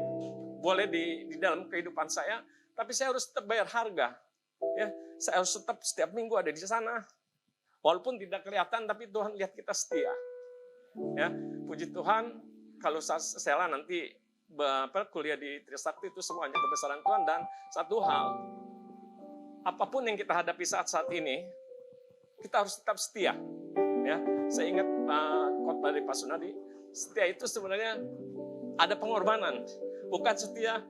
boleh di dalam kehidupan saya, tapi saya harus tetap bayar harga, ya. Saya harus tetap setiap minggu ada di sana, walaupun tidak kelihatan, tapi Tuhan lihat kita setia, ya. Puji Tuhan, kalau Sela nanti kuliah di Trisakti itu semuanya kebesaran Tuhan. Dan satu hal, apapun yang kita hadapi saat ini, kita harus tetap setia. Ya, saya ingat khotbah dari Pak Sunardi, setia itu sebenarnya ada pengorbanan. Bukan setia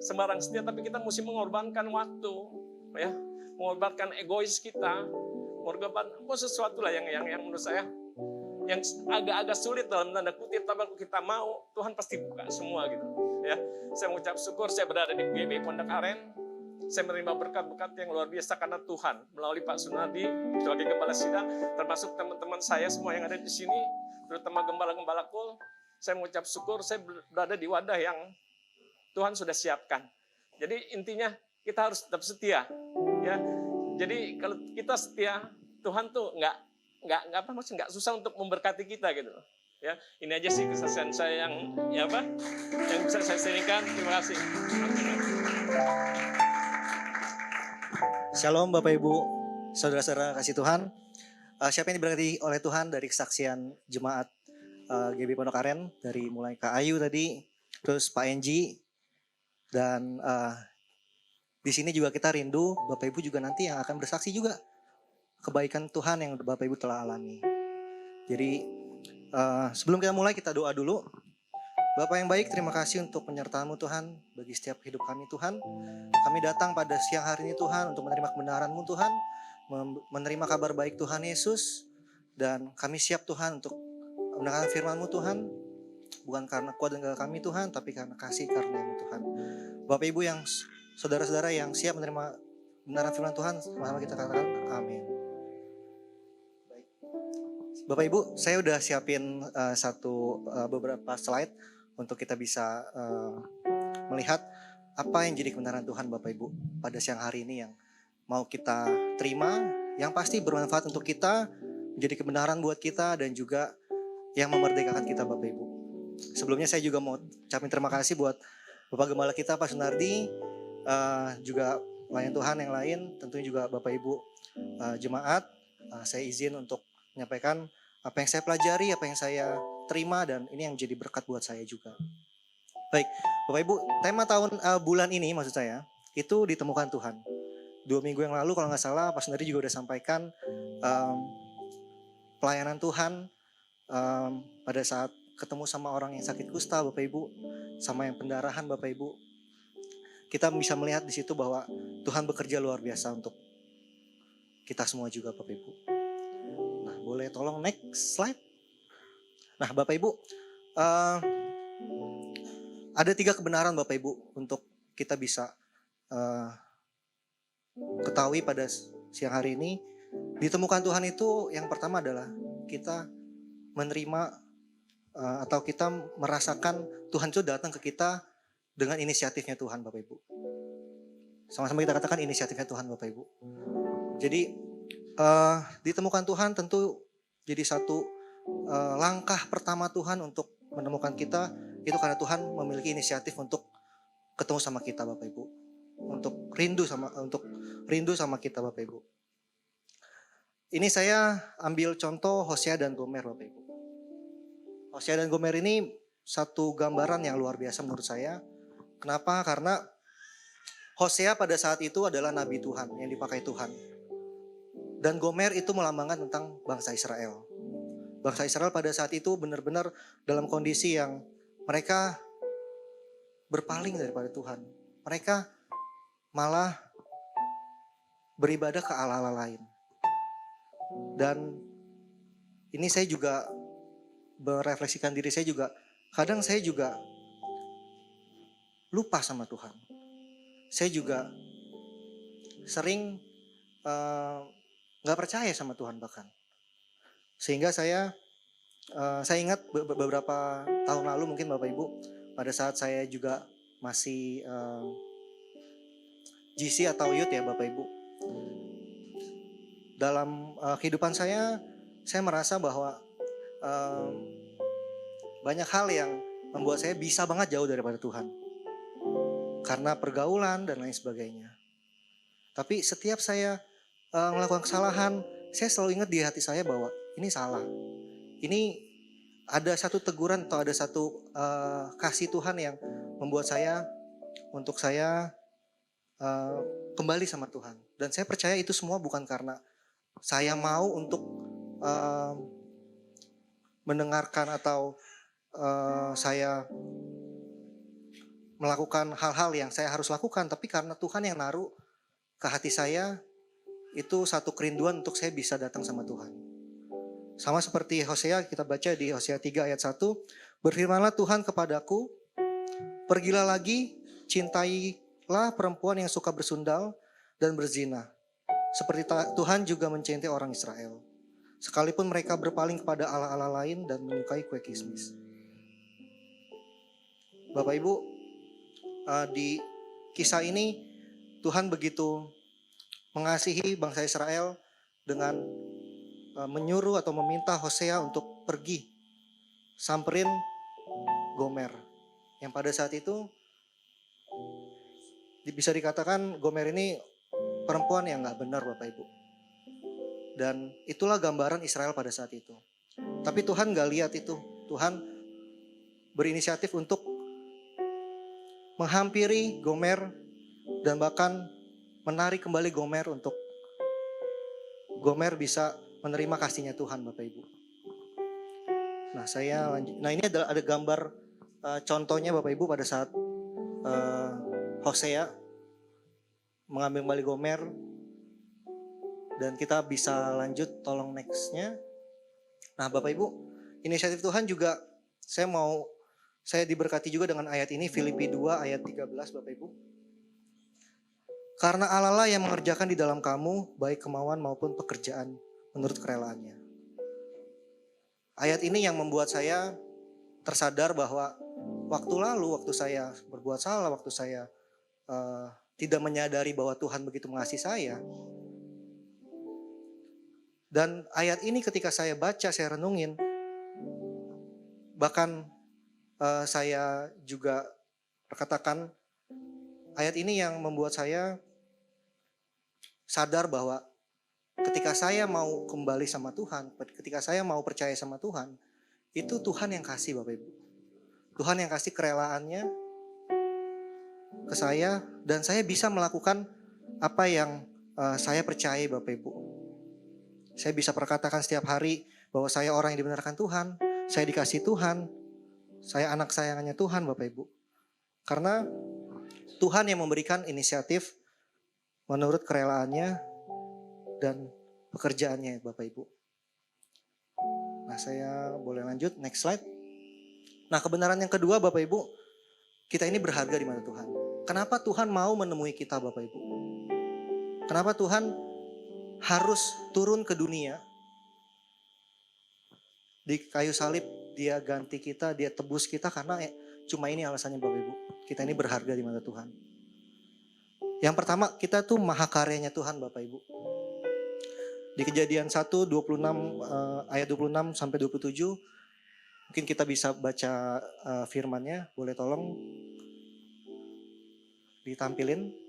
sembarang setia, tapi kita mesti mengorbankan waktu, ya, mengorbankan egois kita, mengorbankan sesuatu lah yang menurut saya yang agak-agak sulit dalam tanda kutip, tapi kalau kita mau, Tuhan pasti buka semua gitu. Ya, saya mengucap syukur saya berada di PGB Pondok Aren. Saya menerima berkat-berkat yang luar biasa karena Tuhan melalui Pak Sunardi sebagai gembala sidang, termasuk teman-teman saya semua yang ada di sini, terutama gembala-gembala kul. Saya mengucap syukur saya berada di wadah yang Tuhan sudah siapkan. Jadi intinya kita harus tetap setia. Ya, Jadi kalau kita setia, Tuhan tuh nggak susah untuk memberkati kita gitu. Ya, ini aja sih kesaksian saya yang bisa saya sharingkan. Terima kasih. Shalom Bapak Ibu, saudara-saudara kasih Tuhan. Siapa yang diberkati oleh Tuhan dari kesaksian jemaat GB Pondok Aren, dari mulai Kak Ayu tadi, terus Pak Enji, dan di sini juga kita rindu Bapak Ibu juga nanti yang akan bersaksi juga kebaikan Tuhan yang Bapak Ibu telah alami. Jadi sebelum kita mulai, kita doa dulu. Bapak yang baik, terima kasih untuk penyertaan-Mu Tuhan bagi setiap hidup kami Tuhan. Kami datang pada siang hari ini Tuhan untuk menerima kebenaran-Mu Tuhan, menerima kabar baik Tuhan Yesus, dan kami siap Tuhan untuk mendengarkan firman-Mu Tuhan, bukan karena kuat dan gagah kami Tuhan, tapi karena kasih karunia-Mu Tuhan. Bapak Ibu yang saudara-saudara yang siap menerima kebenaran firman Tuhan, sama kita katakan amin. Baik. Bapak Ibu, saya udah siapin beberapa slide untuk kita bisa melihat apa yang jadi kebenaran Tuhan Bapak Ibu pada siang hari ini yang mau kita terima, yang pasti bermanfaat untuk kita, menjadi kebenaran buat kita, dan juga yang memerdekakan kita Bapak Ibu. Sebelumnya saya juga mau ucapin terima kasih buat Bapak Gembala kita Pak Sunardi, juga pelayan Tuhan yang lain, tentunya juga Bapak Ibu jemaat. Saya izin untuk menyampaikan apa yang saya pelajari, apa yang saya terima, dan ini yang menjadi berkat buat saya juga. Baik, Bapak Ibu, tema bulan ini maksud saya, itu ditemukan Tuhan. 2 minggu yang lalu kalau nggak salah, Pak Sunardi juga udah sampaikan pelayanan Tuhan pada saat ketemu sama orang yang sakit kusta Bapak Ibu, sama yang pendarahan Bapak Ibu. Kita bisa melihat di situ bahwa Tuhan bekerja luar biasa untuk kita semua juga Bapak Ibu. Nah, boleh tolong next slide. Nah, Bapak Ibu, ada 3 kebenaran Bapak Ibu untuk kita bisa ketahui pada siang hari ini. Ditemukan Tuhan itu yang pertama adalah kita menerima atau kita merasakan Tuhan itu datang ke kita dengan inisiatifnya Tuhan Bapak Ibu. Sama-sama kita katakan inisiatifnya Tuhan Bapak Ibu. Jadi ditemukan Tuhan tentu jadi satu langkah pertama Tuhan untuk menemukan kita, itu karena Tuhan memiliki inisiatif untuk ketemu sama kita Bapak Ibu, untuk rindu sama kita Bapak Ibu. Ini saya ambil contoh Hosea dan Gomer Bapak Ibu. Hosea dan Gomer ini satu gambaran yang luar biasa menurut saya. Kenapa? Karena Hosea pada saat itu adalah nabi Tuhan yang dipakai Tuhan, dan Gomer itu melambangkan tentang bangsa Israel. Bangsa Israel pada saat itu benar-benar dalam kondisi yang mereka berpaling daripada Tuhan. Mereka malah beribadah ke allah-allah lain. Dan ini saya juga merefleksikan diri saya juga. Kadang saya juga lupa sama Tuhan. Saya juga sering gak percaya sama Tuhan bahkan. Sehingga saya ingat beberapa tahun lalu mungkin Bapak Ibu, pada saat saya juga masih GC atau youth ya Bapak Ibu. Dalam kehidupan saya merasa bahwa banyak hal yang membuat saya bisa banget jauh daripada Tuhan. Karena pergaulan dan lain sebagainya. Tapi setiap saya melakukan kesalahan, saya selalu ingat di hati saya bahwa ini salah. Ini ada satu teguran atau ada satu kasih Tuhan yang membuat saya untuk saya kembali sama Tuhan. Dan saya percaya itu semua bukan karena saya mau untuk mendengarkan atau saya melakukan hal-hal yang saya harus lakukan, tapi karena Tuhan yang naruh ke hati saya itu satu kerinduan untuk saya bisa datang sama Tuhan. Sama seperti Hosea, kita baca di Hosea 3 ayat 1, berfirmanlah Tuhan kepadaku, pergilah lagi, cintailah perempuan yang suka bersundal dan berzina, seperti Tuhan juga mencintai orang Israel, sekalipun mereka berpaling kepada allah-allah lain dan menyukai kue kismis. Bapak Ibu, di kisah ini Tuhan begitu mengasihi bangsa Israel dengan menyuruh atau meminta Hosea untuk pergi samperin Gomer. Yang pada saat itu bisa dikatakan Gomer ini perempuan yang gak benar Bapak Ibu. Dan itulah gambaran Israel pada saat itu. Tapi Tuhan gak lihat itu. Tuhan berinisiatif untuk menghampiri Gomer dan bahkan menarik kembali Gomer untuk Gomer bisa menerima kasihnya Tuhan Bapak Ibu. Nah saya lanjut. Nah ini ada gambar contohnya Bapak Ibu pada saat Hosea mengambil kembali Gomer. Dan kita bisa lanjut, tolong nextnya. Nah Bapak Ibu, inisiatif Tuhan juga saya diberkati juga dengan ayat ini, Filipi 2 ayat 13 Bapak Ibu. Karena Allah lah yang mengerjakan di dalam kamu baik kemauan maupun pekerjaan menurut kerelaannya. Ayat ini yang membuat saya tersadar bahwa waktu lalu, waktu saya berbuat salah, waktu saya tidak menyadari bahwa Tuhan begitu mengasihi saya. Dan ayat ini ketika saya baca, saya renungin, bahkan saya juga perkatakan, ayat ini yang membuat saya sadar bahwa ketika saya mau kembali sama Tuhan, ketika saya mau percaya sama Tuhan, itu Tuhan yang kasih Bapak Ibu. Tuhan yang kasih kerelaannya ke saya dan saya bisa melakukan apa yang saya percaya Bapak Ibu. Saya bisa perkatakan setiap hari bahwa saya orang yang dibenarkan Tuhan, saya dikasih Tuhan, saya anak sayangannya Tuhan Bapak Ibu. Karena Tuhan yang memberikan inisiatif menurut kerelaannya dan pekerjaannya Bapak Ibu. Nah saya boleh lanjut, next slide. Nah kebenaran yang kedua Bapak Ibu, kita ini berharga di mata Tuhan. Kenapa Tuhan mau menemui kita Bapak Ibu? Kenapa Tuhan harus turun ke dunia? Di kayu salib dia ganti kita, dia tebus kita karena cuma ini alasannya Bapak Ibu. Kita ini berharga di mata Tuhan. Yang pertama, kita tuh mahakaryanya Tuhan Bapak Ibu. Di Kejadian 1, 26, ayat 26 sampai 27, mungkin kita bisa baca firmannya, boleh tolong ditampilin.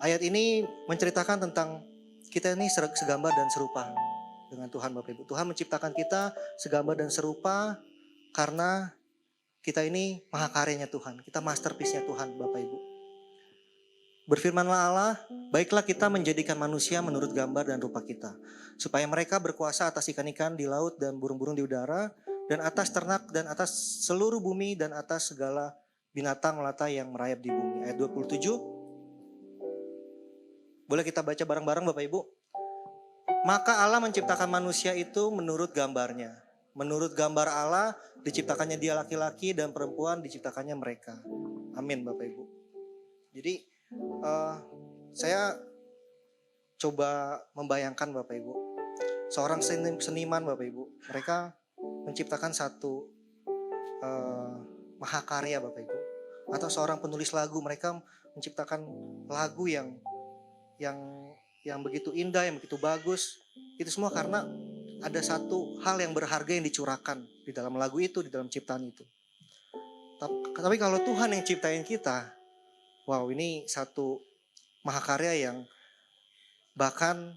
Ayat ini menceritakan tentang kita ini segambar dan serupa dengan Tuhan Bapak Ibu. Tuhan menciptakan kita segambar dan serupa karena kita ini mahakaryanya Tuhan. Kita masterpiece-nya Tuhan Bapak Ibu. Berfirmanlah Allah, baiklah kita menjadikan manusia menurut gambar dan rupa kita. Supaya mereka berkuasa atas ikan-ikan di laut dan burung-burung di udara. Dan atas ternak dan atas seluruh bumi dan atas segala binatang melata yang merayap di bumi. Ayat 27. Boleh kita baca bareng-bareng Bapak Ibu? Maka Allah menciptakan manusia itu menurut gambarnya. Menurut gambar Allah diciptakannya dia laki-laki dan perempuan diciptakannya mereka. Amin Bapak Ibu. Jadi saya coba membayangkan Bapak Ibu. Seorang seniman Bapak Ibu. Mereka menciptakan satu mahakarya Bapak Ibu. Atau seorang penulis lagu. Mereka menciptakan lagu yang begitu indah, yang begitu bagus. Itu semua karena ada satu hal yang berharga yang dicurahkan di dalam lagu itu, di dalam ciptaan itu. Tapi kalau Tuhan yang ciptain kita, wow, ini satu mahakarya yang bahkan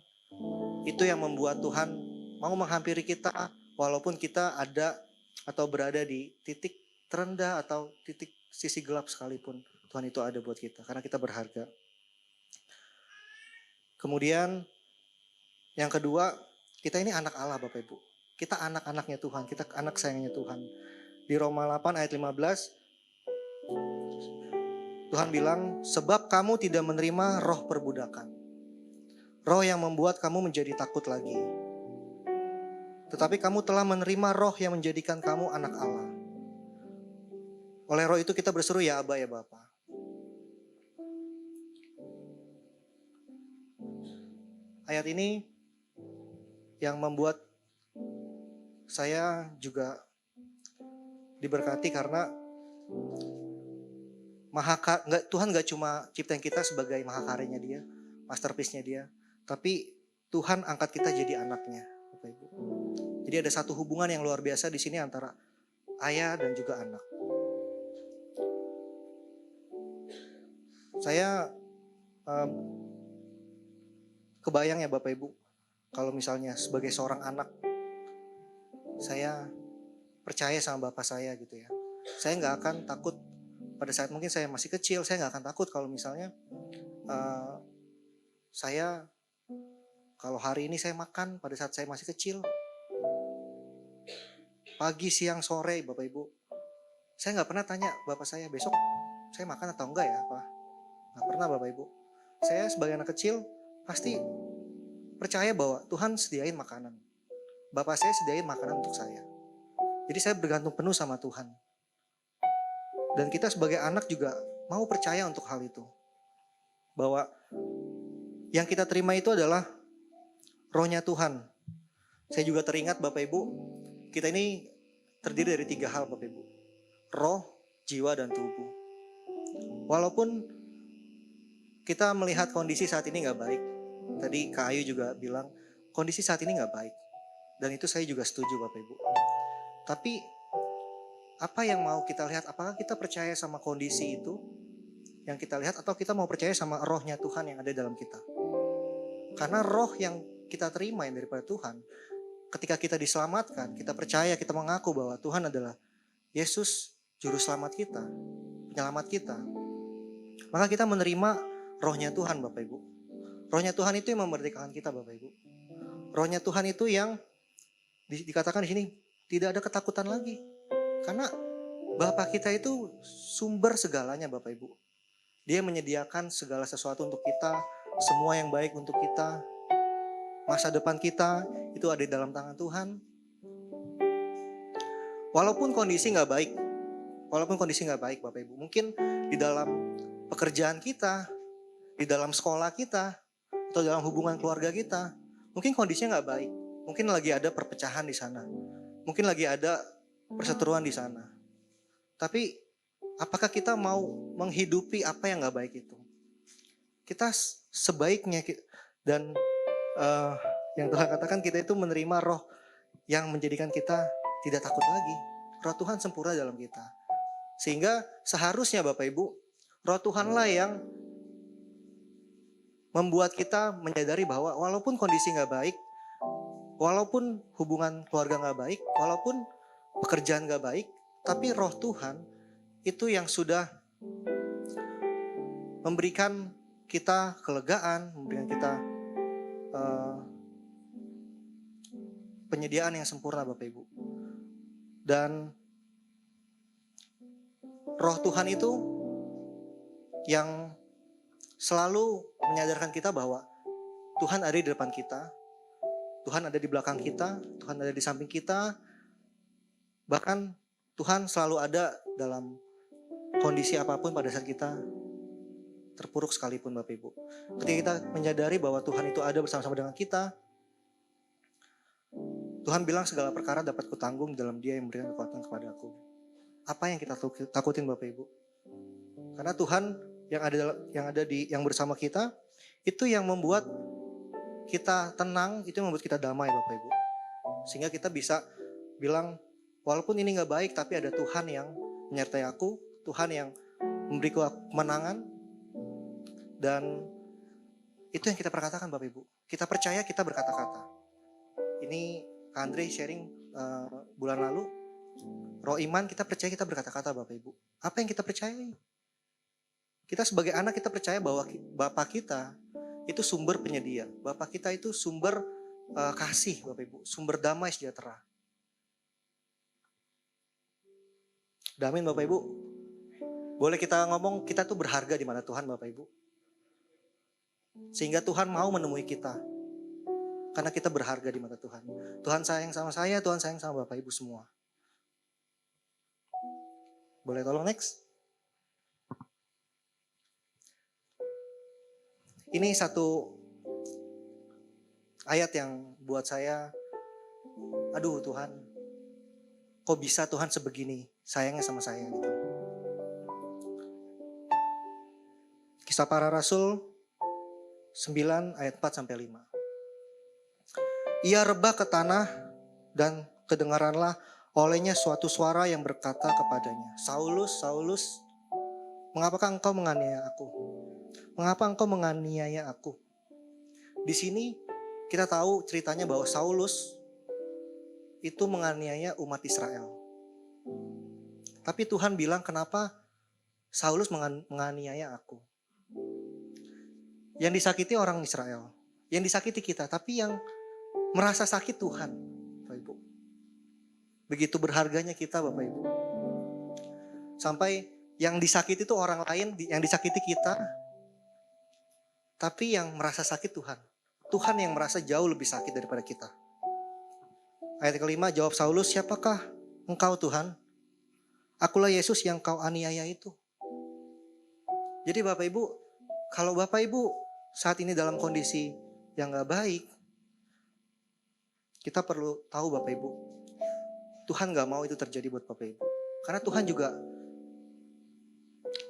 itu yang membuat Tuhan mau menghampiri kita walaupun kita ada atau berada di titik terendah atau titik sisi gelap sekalipun. Tuhan itu ada buat kita karena kita berharga. Kemudian yang kedua, kita ini anak Allah Bapak Ibu. Kita anak-anaknya Tuhan, kita anak sayangnya Tuhan. Di Roma 8 ayat 15, Tuhan bilang, sebab kamu tidak menerima roh perbudakan. Roh yang membuat kamu menjadi takut lagi. Tetapi kamu telah menerima roh yang menjadikan kamu anak Allah. Oleh roh itu kita berseru ya Aba ya Bapa. Ayat ini yang membuat saya juga diberkati karena Tuhan gak cuma ciptain kita sebagai mahakaryanya dia, masterpiece-nya dia, tapi Tuhan angkat kita jadi anaknya, Bapak Ibu. Jadi ada satu hubungan yang luar biasa di sini antara ayah dan juga anak. Saya kebayang ya Bapak Ibu, kalau misalnya sebagai seorang anak, saya percaya sama bapak saya gitu ya. Saya nggak akan takut pada saat mungkin saya masih kecil, saya nggak akan takut kalau misalnya saya kalau hari ini saya makan pada saat saya masih kecil, pagi, siang, sore, Bapak Ibu, saya nggak pernah tanya bapak saya besok saya makan atau enggak ya, Pak. Nggak pernah Bapak Ibu. Saya sebagai anak kecil pasti percaya bahwa Tuhan sediain makanan. Bapak saya sediain makanan untuk saya. Jadi saya bergantung penuh sama Tuhan. Dan kita sebagai anak juga mau percaya untuk hal itu. Bahwa yang kita terima itu adalah rohnya Tuhan. Saya juga teringat Bapak Ibu, kita ini terdiri dari 3 hal Bapak Ibu. Roh, jiwa, dan tubuh. Walaupun kita melihat kondisi saat ini gak baik. Tadi Kak Ayu juga bilang, kondisi saat ini gak baik. Dan itu saya juga setuju Bapak Ibu. Tapi apa yang mau kita lihat? Apakah kita percaya sama kondisi itu yang kita lihat, atau kita mau percaya sama rohnya Tuhan yang ada dalam kita? Karena roh yang kita terima yang daripada Tuhan, ketika kita diselamatkan, kita percaya, kita mengaku bahwa Tuhan adalah Yesus, juru selamat kita, penyelamat kita, maka kita menerima rohnya Tuhan Bapak Ibu. Rohnya Tuhan itu yang memerdekakan kita Bapak Ibu. Rohnya Tuhan itu yang dikatakan di sini, tidak ada ketakutan lagi. Karena Bapa kita itu sumber segalanya Bapak Ibu. Dia menyediakan segala sesuatu untuk kita, semua yang baik untuk kita. Masa depan kita itu ada di dalam tangan Tuhan. Walaupun kondisi gak baik Bapak Ibu. Mungkin di dalam pekerjaan kita, di dalam sekolah kita, atau dalam hubungan keluarga kita, mungkin kondisinya gak baik. Mungkin lagi ada perpecahan di sana. Mungkin lagi ada perseteruan di sana. Tapi apakah kita mau menghidupi apa yang gak baik itu? Kita sebaiknya, dan yang Tuhan katakan, kita itu menerima roh yang menjadikan kita tidak takut lagi. Roh Tuhan sempurna dalam kita. Sehingga seharusnya Bapak Ibu, roh Tuhanlah yang membuat kita menyadari bahwa walaupun kondisi gak baik, walaupun hubungan keluarga gak baik, walaupun pekerjaan gak baik, tapi roh Tuhan itu yang sudah memberikan kita kelegaan, memberikan kita penyediaan yang sempurna Bapak Ibu. Dan roh Tuhan itu yang selalu menyadarkan kita bahwa Tuhan ada di depan kita, Tuhan ada di belakang kita, Tuhan ada di samping kita. Bahkan Tuhan selalu ada dalam kondisi apapun pada saat kita terpuruk sekalipun Bapak Ibu. Ketika kita menyadari bahwa Tuhan itu ada bersama-sama dengan kita, Tuhan bilang segala perkara dapat kutanggung dalam Dia yang memberikan kekuatan kepada aku. Apa yang kita takutin Bapak Ibu? Karena Tuhan yang bersama kita, itu yang membuat kita tenang, itu yang membuat kita damai Bapak Ibu. Sehingga kita bisa bilang, walaupun ini gak baik, tapi ada Tuhan yang menyertai aku, Tuhan yang memberiku kemenangan, dan itu yang kita perkatakan Bapak Ibu. Kita percaya, kita berkata-kata. Ini Kak Andre sharing bulan lalu, roh iman, kita percaya, kita berkata-kata Bapak Ibu. Apa yang kita percayai? Kita sebagai anak, kita percaya bahwa Bapa kita itu sumber penyedia. Bapa kita itu sumber kasih Bapak Ibu, sumber damai sejahtera. Amin Bapak Ibu. Boleh kita ngomong, kita tuh berharga di mana Tuhan Bapak Ibu. Sehingga Tuhan mau menemui kita. Karena kita berharga di mata Tuhan. Tuhan sayang sama saya, Tuhan sayang sama Bapak Ibu semua. Boleh tolong next? Ini satu ayat yang buat saya, aduh Tuhan, kok bisa Tuhan sebegini sayangnya sama saya gitu. Kisah Para Rasul 9 ayat 4 sampai 5. Ia rebah ke tanah dan kedengaranlah olehnya suatu suara yang berkata kepadanya, Saulus, Saulus, mengapakah engkau menganiaya aku? Mengapa engkau menganiaya aku? Di sini kita tahu ceritanya bahwa Saulus itu menganiaya umat Israel. Tapi Tuhan bilang, kenapa Saulus menganiaya aku? Yang disakiti orang Israel, yang disakiti kita, tapi yang merasa sakit Tuhan, Bapak Ibu. Begitu berharganya kita, Bapak Ibu. Sampai yang disakiti itu orang lain, yang disakiti kita, tapi yang merasa sakit Tuhan. Tuhan yang merasa jauh lebih sakit daripada kita. Ayat kelima, jawab Saulus, siapakah engkau Tuhan? Akulah Yesus yang kau aniaya itu. Jadi Bapak Ibu, kalau Bapak Ibu saat ini dalam kondisi yang gak baik, kita perlu tahu Bapak Ibu, Tuhan gak mau itu terjadi buat Bapak Ibu. Karena Tuhan juga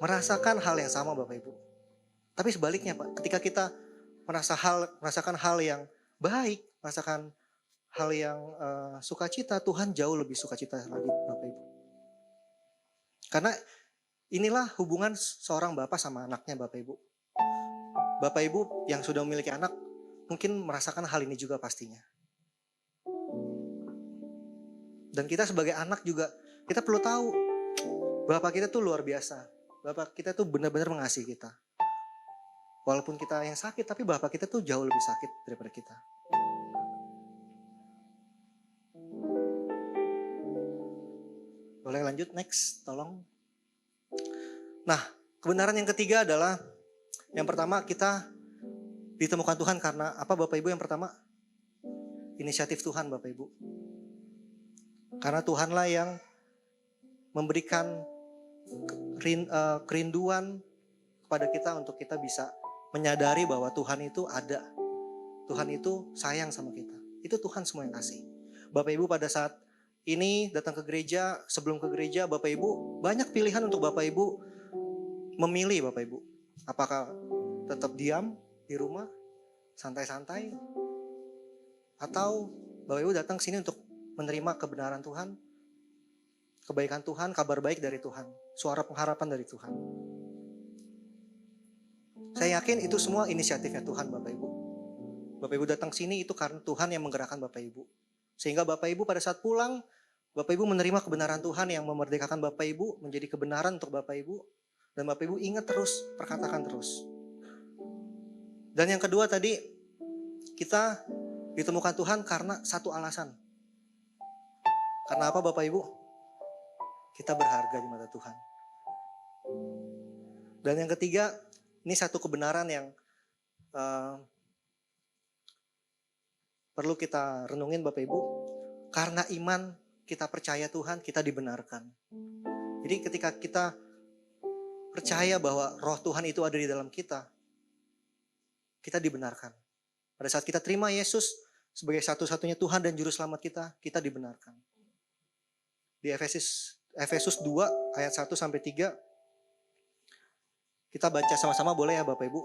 merasakan hal yang sama Bapak Ibu. Tapi sebaliknya Pak, ketika kita merasakan hal yang baik, merasakan hal yang sukacita, Tuhan jauh lebih sukacita lagi Bapak Ibu. Karena inilah hubungan seorang bapak sama anaknya Bapak Ibu. Bapak Ibu yang sudah memiliki anak mungkin merasakan hal ini juga pastinya. Dan kita sebagai anak juga, kita perlu tahu Bapak kita tuh luar biasa. Bapak kita tuh benar-benar mengasihi kita. Walaupun kita yang sakit, tapi Bapak kita tuh jauh lebih sakit daripada kita. Boleh lanjut, next, tolong. Nah, kebenaran yang ketiga adalah, yang pertama kita ditemukan Tuhan karena apa Bapak Ibu? Yang pertama, inisiatif Tuhan Bapak Ibu. Karena Tuhanlah yang memberikan kerinduan kepada kita untuk kita bisa menyadari bahwa Tuhan itu ada. Tuhan itu sayang sama kita. Itu Tuhan semua yang kasih. Bapak Ibu pada saat ini datang ke gereja, sebelum ke gereja Bapak Ibu banyak pilihan untuk Bapak Ibu memilih Bapak Ibu. Apakah tetap diam di rumah, santai-santai, atau Bapak Ibu datang ke sini untuk menerima kebenaran Tuhan, kebaikan Tuhan, kabar baik dari Tuhan, suara pengharapan dari Tuhan. Saya yakin itu semua inisiatifnya Tuhan Bapak Ibu. Bapak Ibu datang ke sini itu karena Tuhan yang menggerakkan Bapak Ibu. Sehingga Bapak Ibu pada saat pulang, Bapak Ibu menerima kebenaran Tuhan yang memerdekakan Bapak Ibu, menjadi kebenaran untuk Bapak Ibu. Dan Bapak Ibu ingat terus, perkatakan terus. Dan yang kedua tadi, kita ditemukan Tuhan karena satu alasan. Karena apa Bapak Ibu? Kita berharga di mata Tuhan. Dan yang ketiga, ini satu kebenaran yang perlu kita renungin Bapak Ibu. Karena iman kita percaya Tuhan, kita dibenarkan. Jadi ketika kita percaya bahwa roh Tuhan itu ada di dalam kita, kita dibenarkan. Pada saat kita terima Yesus sebagai satu-satunya Tuhan dan Juru Selamat kita dibenarkan. Di Efesus 2 ayat 1 sampai 3, kita baca sama-sama boleh ya Bapak Ibu?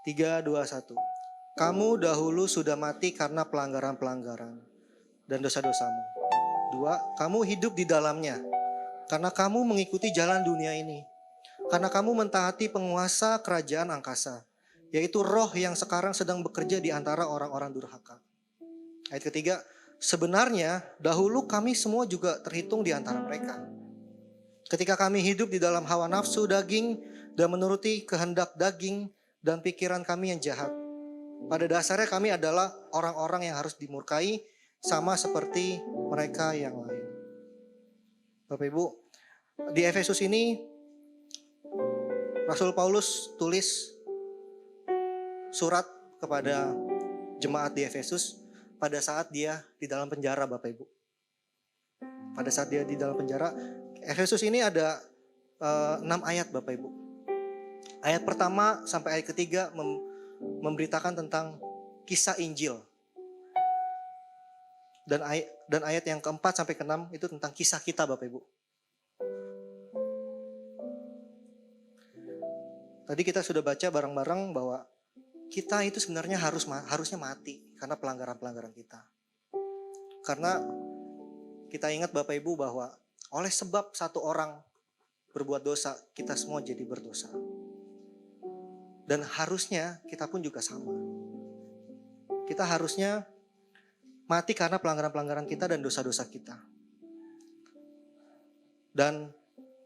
3, 2, 1. Kamu dahulu sudah mati karena pelanggaran-pelanggaran dan dosa-dosamu. 2, kamu hidup di dalamnya karena kamu mengikuti jalan dunia ini. Karena kamu mentaati penguasa kerajaan angkasa, yaitu roh yang sekarang sedang bekerja di antara orang-orang durhaka. Ayat ketiga, sebenarnya dahulu kami semua juga terhitung di antara mereka. Ketika kami hidup di dalam hawa nafsu daging dan menuruti kehendak daging dan pikiran kami yang jahat. Pada dasarnya kami adalah orang-orang yang harus dimurkai sama seperti mereka yang lain. Bapak Ibu, di Efesus ini Rasul Paulus tulis surat kepada jemaat di Efesus pada saat dia di dalam penjara Bapak Ibu. Pada saat dia di dalam penjara, Efesus ini ada 6 ayat Bapak Ibu. Ayat pertama sampai ayat ketiga memberitakan tentang kisah Injil. Dan ayat yang keempat sampai keenam itu tentang kisah kita Bapak Ibu. Tadi kita sudah baca bareng-bareng bahwa kita itu sebenarnya harusnya mati karena pelanggaran-pelanggaran kita. Karena kita ingat Bapak Ibu bahwa oleh sebab satu orang berbuat dosa, kita semua jadi berdosa. Dan harusnya kita pun juga sama. Kita harusnya mati karena pelanggaran-pelanggaran kita dan dosa-dosa kita. Dan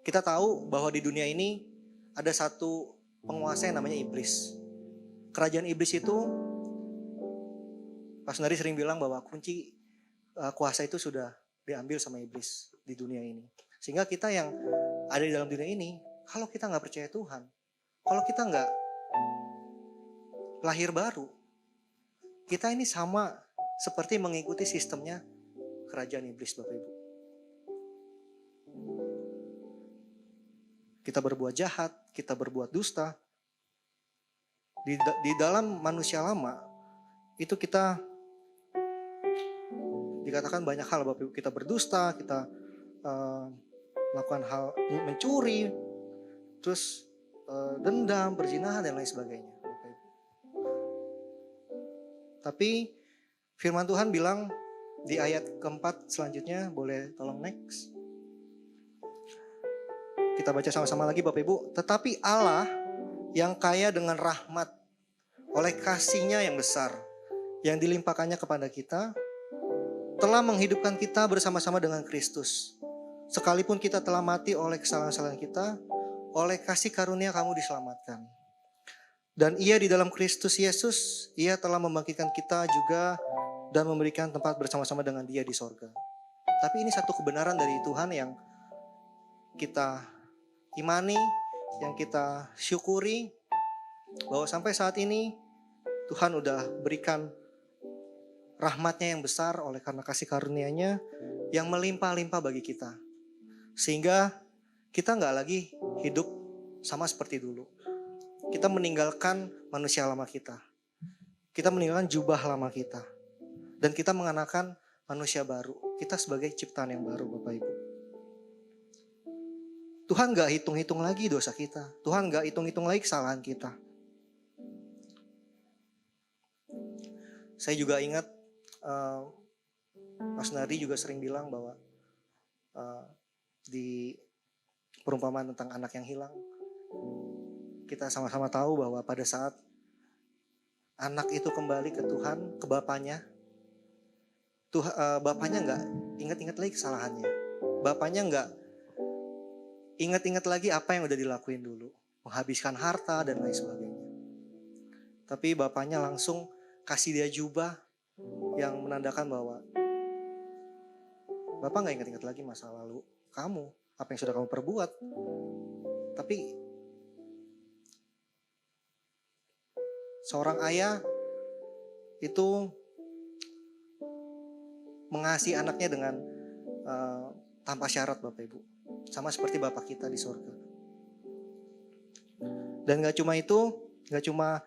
kita tahu bahwa di dunia ini ada satu penguasa yang namanya iblis. Kerajaan iblis itu, Pak Sunari sering bilang bahwa kunci kuasa itu sudah diambil sama iblis di dunia ini. Sehingga kita yang ada di dalam dunia ini, kalau kita nggak percaya Tuhan, kalau kita nggak lahir baru, kita ini sama seperti mengikuti sistemnya kerajaan iblis Bapak Ibu. Kita berbuat jahat, kita berbuat dusta. Di dalam manusia lama, itu kita dikatakan banyak hal Bapak Ibu. Kita berdusta, kita melakukan hal mencuri, terus dendam, perzinahan dan lain sebagainya. Bapak Ibu. Tapi firman Tuhan bilang di ayat keempat selanjutnya, boleh tolong next. Kita baca sama-sama lagi Bapak Ibu. Tetapi Allah yang kaya dengan rahmat oleh kasih-Nya yang besar yang dilimpahkannya kepada kita telah menghidupkan kita bersama-sama dengan Kristus. Sekalipun kita telah mati oleh kesalahan-kesalahan kita, oleh kasih karunia kamu diselamatkan. Dan Ia di dalam Kristus Yesus, Ia telah membangkitkan kita juga dan memberikan tempat bersama-sama dengan Dia di sorga. Tapi ini satu kebenaran dari Tuhan yang kita imani, yang kita syukuri, bahwa sampai saat ini Tuhan udah berikan rahmat-Nya yang besar oleh karena kasih karunia-Nya yang melimpah-limpah bagi kita. Sehingga kita nggak lagi hidup sama seperti dulu. Kita meninggalkan manusia lama kita. Kita meninggalkan jubah lama kita. Dan kita mengenakan manusia baru. Kita sebagai ciptaan yang baru Bapak Ibu. Tuhan gak hitung-hitung lagi dosa kita. Tuhan gak hitung-hitung lagi kesalahan kita. Saya juga ingat Mas Nari juga sering bilang bahwa di perumpamaan tentang anak yang hilang, kita sama-sama tahu bahwa pada saat anak itu kembali ke Tuhan, ke bapaknya, bapaknya gak ingat-ingat lagi kesalahannya. Bapaknya gak ingat-ingat lagi apa yang udah dilakuin dulu. Menghabiskan harta dan lain sebagainya. Tapi bapaknya langsung kasih dia jubah yang menandakan bahwa Bapak gak ingat-ingat lagi masa lalu kamu. Apa yang sudah kamu perbuat. Tapi seorang ayah itu mengasihi anaknya dengan tanpa syarat Bapak Ibu. Sama seperti Bapak kita di surga. Dan gak cuma itu, gak cuma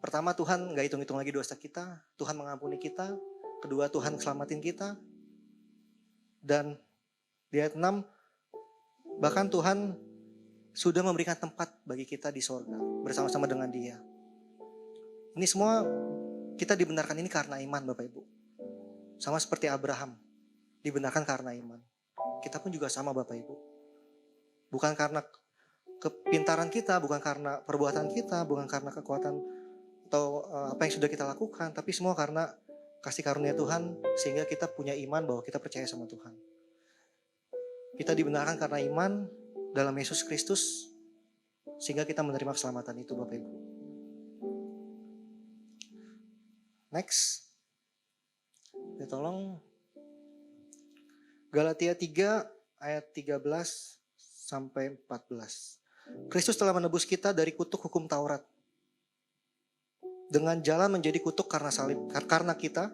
pertama Tuhan gak hitung-hitung lagi dosa kita, Tuhan mengampuni kita, kedua Tuhan selamatin kita, dan di ayat 6, bahkan Tuhan sudah memberikan tempat bagi kita di surga, bersama-sama dengan Dia. Ini semua kita dibenarkan ini karena iman Bapak Ibu. Sama seperti Abraham, dibenarkan karena iman. Kita pun juga sama Bapak Ibu. Bukan karena kepintaran kita, bukan karena perbuatan kita, bukan karena kekuatan atau apa yang sudah kita lakukan, tapi semua karena kasih karunia Tuhan sehingga kita punya iman bahwa kita percaya sama Tuhan. Kita dibenarkan karena iman dalam Yesus Kristus sehingga kita menerima keselamatan itu Bapak Ibu. Next. Ya tolong Galatia 3 ayat 13 sampai 14. Kristus telah menebus kita dari kutuk hukum Taurat. Dengan jalan menjadi kutuk karena salib, karena kita.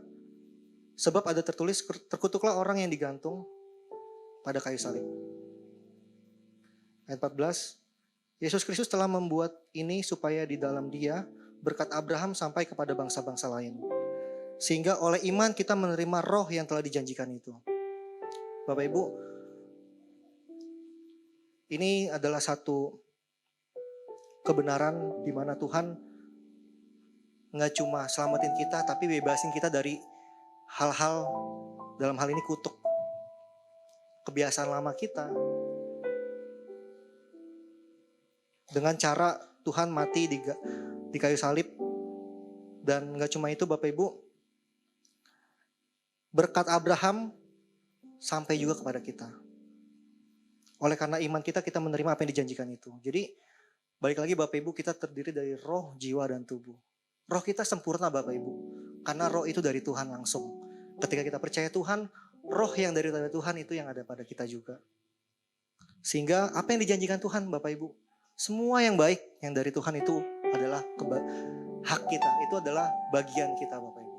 Sebab ada tertulis, terkutuklah orang yang digantung pada kayu salib. Ayat 14. Yesus Kristus telah membuat ini supaya di dalam Dia berkat Abraham sampai kepada bangsa-bangsa lain. Sehingga oleh iman kita menerima roh yang telah dijanjikan itu. Bapak Ibu, ini adalah satu kebenaran di mana Tuhan nggak cuma selamatin kita, tapi bebasin kita dari hal-hal, dalam hal ini kutuk kebiasaan lama kita. Dengan cara Tuhan mati di kayu salib. Dan gak cuma itu Bapak Ibu, berkat Abraham sampai juga kepada kita. Oleh karena iman kita menerima apa yang dijanjikan itu. Jadi balik lagi Bapak Ibu, kita terdiri dari roh, jiwa, dan tubuh. Roh kita sempurna Bapak Ibu, karena roh itu dari Tuhan langsung. Ketika kita percaya Tuhan, roh yang dari Tuhan itu yang ada pada kita juga. Sehingga apa yang dijanjikan Tuhan Bapak Ibu, semua yang baik yang dari Tuhan itu adalah hak kita, itu adalah bagian kita Bapak Ibu.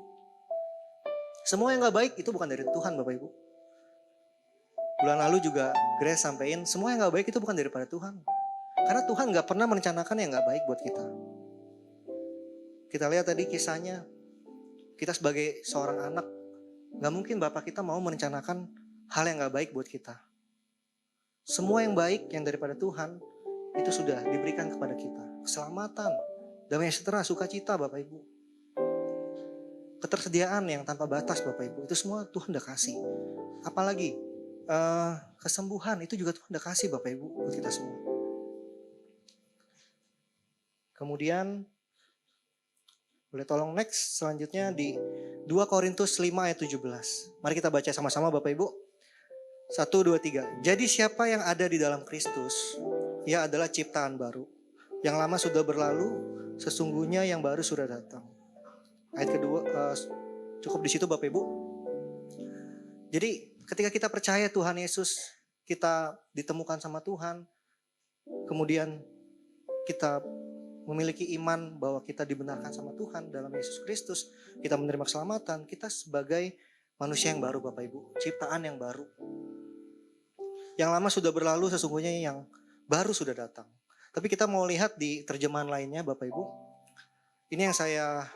Semua yang gak baik itu bukan dari Tuhan Bapak Ibu. Bulan lalu juga Grace sampein, semua yang gak baik itu bukan daripada Tuhan. Karena Tuhan gak pernah merencanakan yang gak baik buat kita. Kita lihat tadi kisahnya, kita sebagai seorang anak, gak mungkin Bapak kita mau merencanakan hal yang gak baik buat kita. Semua yang baik yang daripada Tuhan, itu sudah diberikan kepada kita. Keselamatan, damai sejahtera, sukacita Bapak Ibu. Ketersediaan yang tanpa batas Bapak Ibu, itu semua Tuhan udah kasih. Apalagi kesembuhan, itu juga Tuhan udah kasih Bapak Ibu buat kita semua. Kemudian, boleh tolong next selanjutnya di 2 Korintus 5 ayat 17. Mari kita baca sama-sama Bapak Ibu. 1, 2, 3. Jadi siapa yang ada di dalam Kristus, ia adalah ciptaan baru. Yang lama sudah berlalu, sesungguhnya yang baru sudah datang. Ayat kedua, cukup di situ Bapak Ibu. Jadi ketika kita percaya Tuhan Yesus, kita ditemukan sama Tuhan, kemudian kita memiliki iman bahwa kita dibenarkan sama Tuhan dalam Yesus Kristus, kita menerima keselamatan, kita sebagai manusia yang baru Bapak Ibu, ciptaan yang baru. Yang lama sudah berlalu, sesungguhnya yang baru sudah datang. Tapi kita mau lihat di terjemahan lainnya Bapak Ibu. Ini yang saya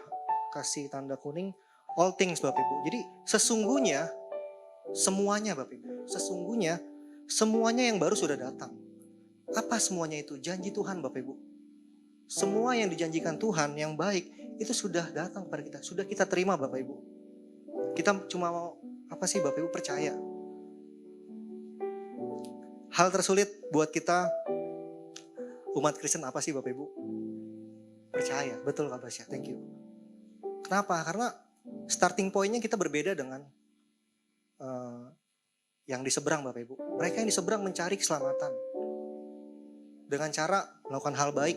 kasih tanda kuning, all things Bapak Ibu. Jadi sesungguhnya semuanya Bapak Ibu. Sesungguhnya semuanya yang baru sudah datang. Apa semuanya itu? Janji Tuhan Bapak Ibu. Semua yang dijanjikan Tuhan yang baik itu sudah datang kepada kita. Sudah kita terima Bapak Ibu. Kita cuma mau apa sih Bapak Ibu? Percaya. Hal tersulit buat kita umat Kristen apa sih Bapak Ibu? Percaya, betul Kak Basya, thank you. Kenapa? Karena starting point-nya kita berbeda dengan yang di seberang Bapak Ibu. Mereka yang di seberang mencari keselamatan dengan cara melakukan hal baik.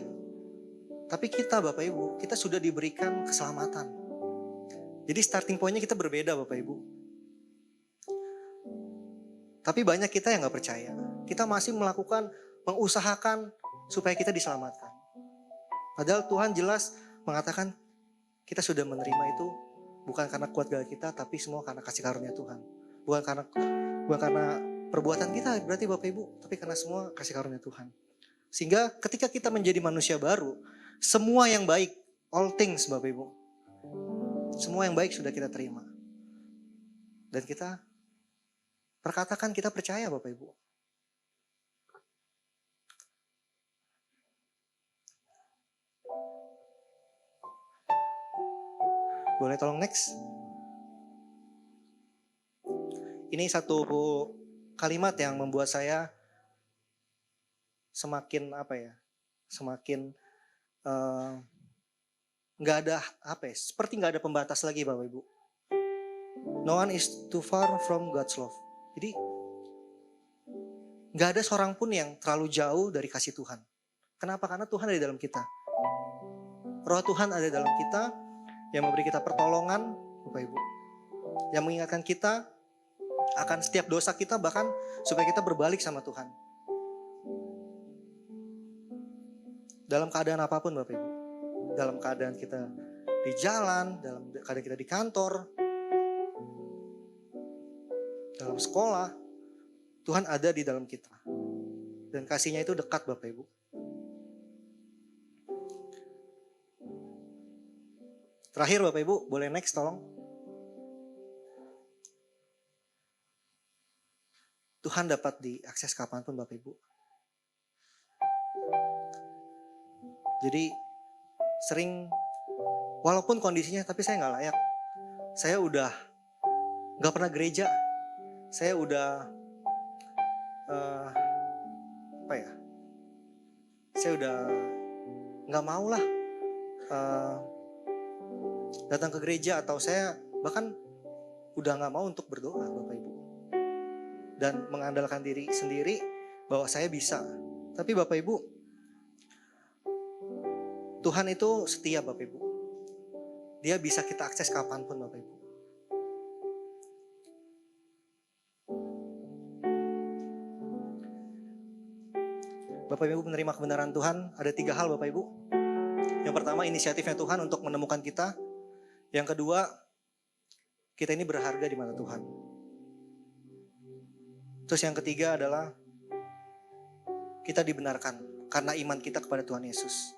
Tapi kita Bapak Ibu, kita sudah diberikan keselamatan. Jadi starting point-nya kita berbeda Bapak Ibu. Tapi banyak kita yang gak percaya. Kita masih mengusahakan supaya kita diselamatkan. Padahal Tuhan jelas mengatakan kita sudah menerima itu bukan karena kuat gala kita, tapi semua karena kasih karunia Tuhan. Bukan karena perbuatan kita berarti Bapak Ibu, tapi karena semua kasih karunia Tuhan. Sehingga ketika kita menjadi manusia baru, semua yang baik, all things Bapak Ibu, semua yang baik sudah kita terima. Dan kita perkatakan kita percaya Bapak Ibu. Boleh tolong next? Ini satu kalimat yang membuat saya semakin semakin nggak ada seperti nggak ada pembatas lagi Bapak Ibu. No one is too far from God's love. Jadi nggak ada seorang pun yang terlalu jauh dari kasih Tuhan. Kenapa? Karena Tuhan ada di dalam kita. Roh Tuhan ada di dalam kita yang memberi kita pertolongan, Bapak Ibu. Yang mengingatkan kita akan setiap dosa kita, bahkan supaya kita berbalik sama Tuhan. Dalam keadaan apapun Bapak Ibu. Dalam keadaan kita di jalan, dalam keadaan kita di kantor, dalam sekolah, Tuhan ada di dalam kita. Dan kasih-Nya itu dekat Bapak Ibu. Terakhir Bapak Ibu, boleh next tolong. Tuhan dapat diakses kapanpun Bapak Ibu. Jadi sering walaupun kondisinya tapi saya nggak layak. Saya udah nggak pernah gereja. Saya udah saya udah nggak mau lah datang ke gereja, atau saya bahkan udah nggak mau untuk berdoa Bapak Ibu, dan mengandalkan diri sendiri bahwa saya bisa. Tapi Bapak Ibu, Tuhan itu setia Bapak Ibu. Dia bisa kita akses kapanpun Bapak Ibu. Bapak Ibu menerima kebenaran Tuhan, ada 3 hal Bapak Ibu. Yang pertama, inisiatifnya Tuhan untuk menemukan kita. Yang kedua, kita ini berharga di mata Tuhan. Terus yang ketiga adalah kita dibenarkan karena iman kita kepada Tuhan Yesus.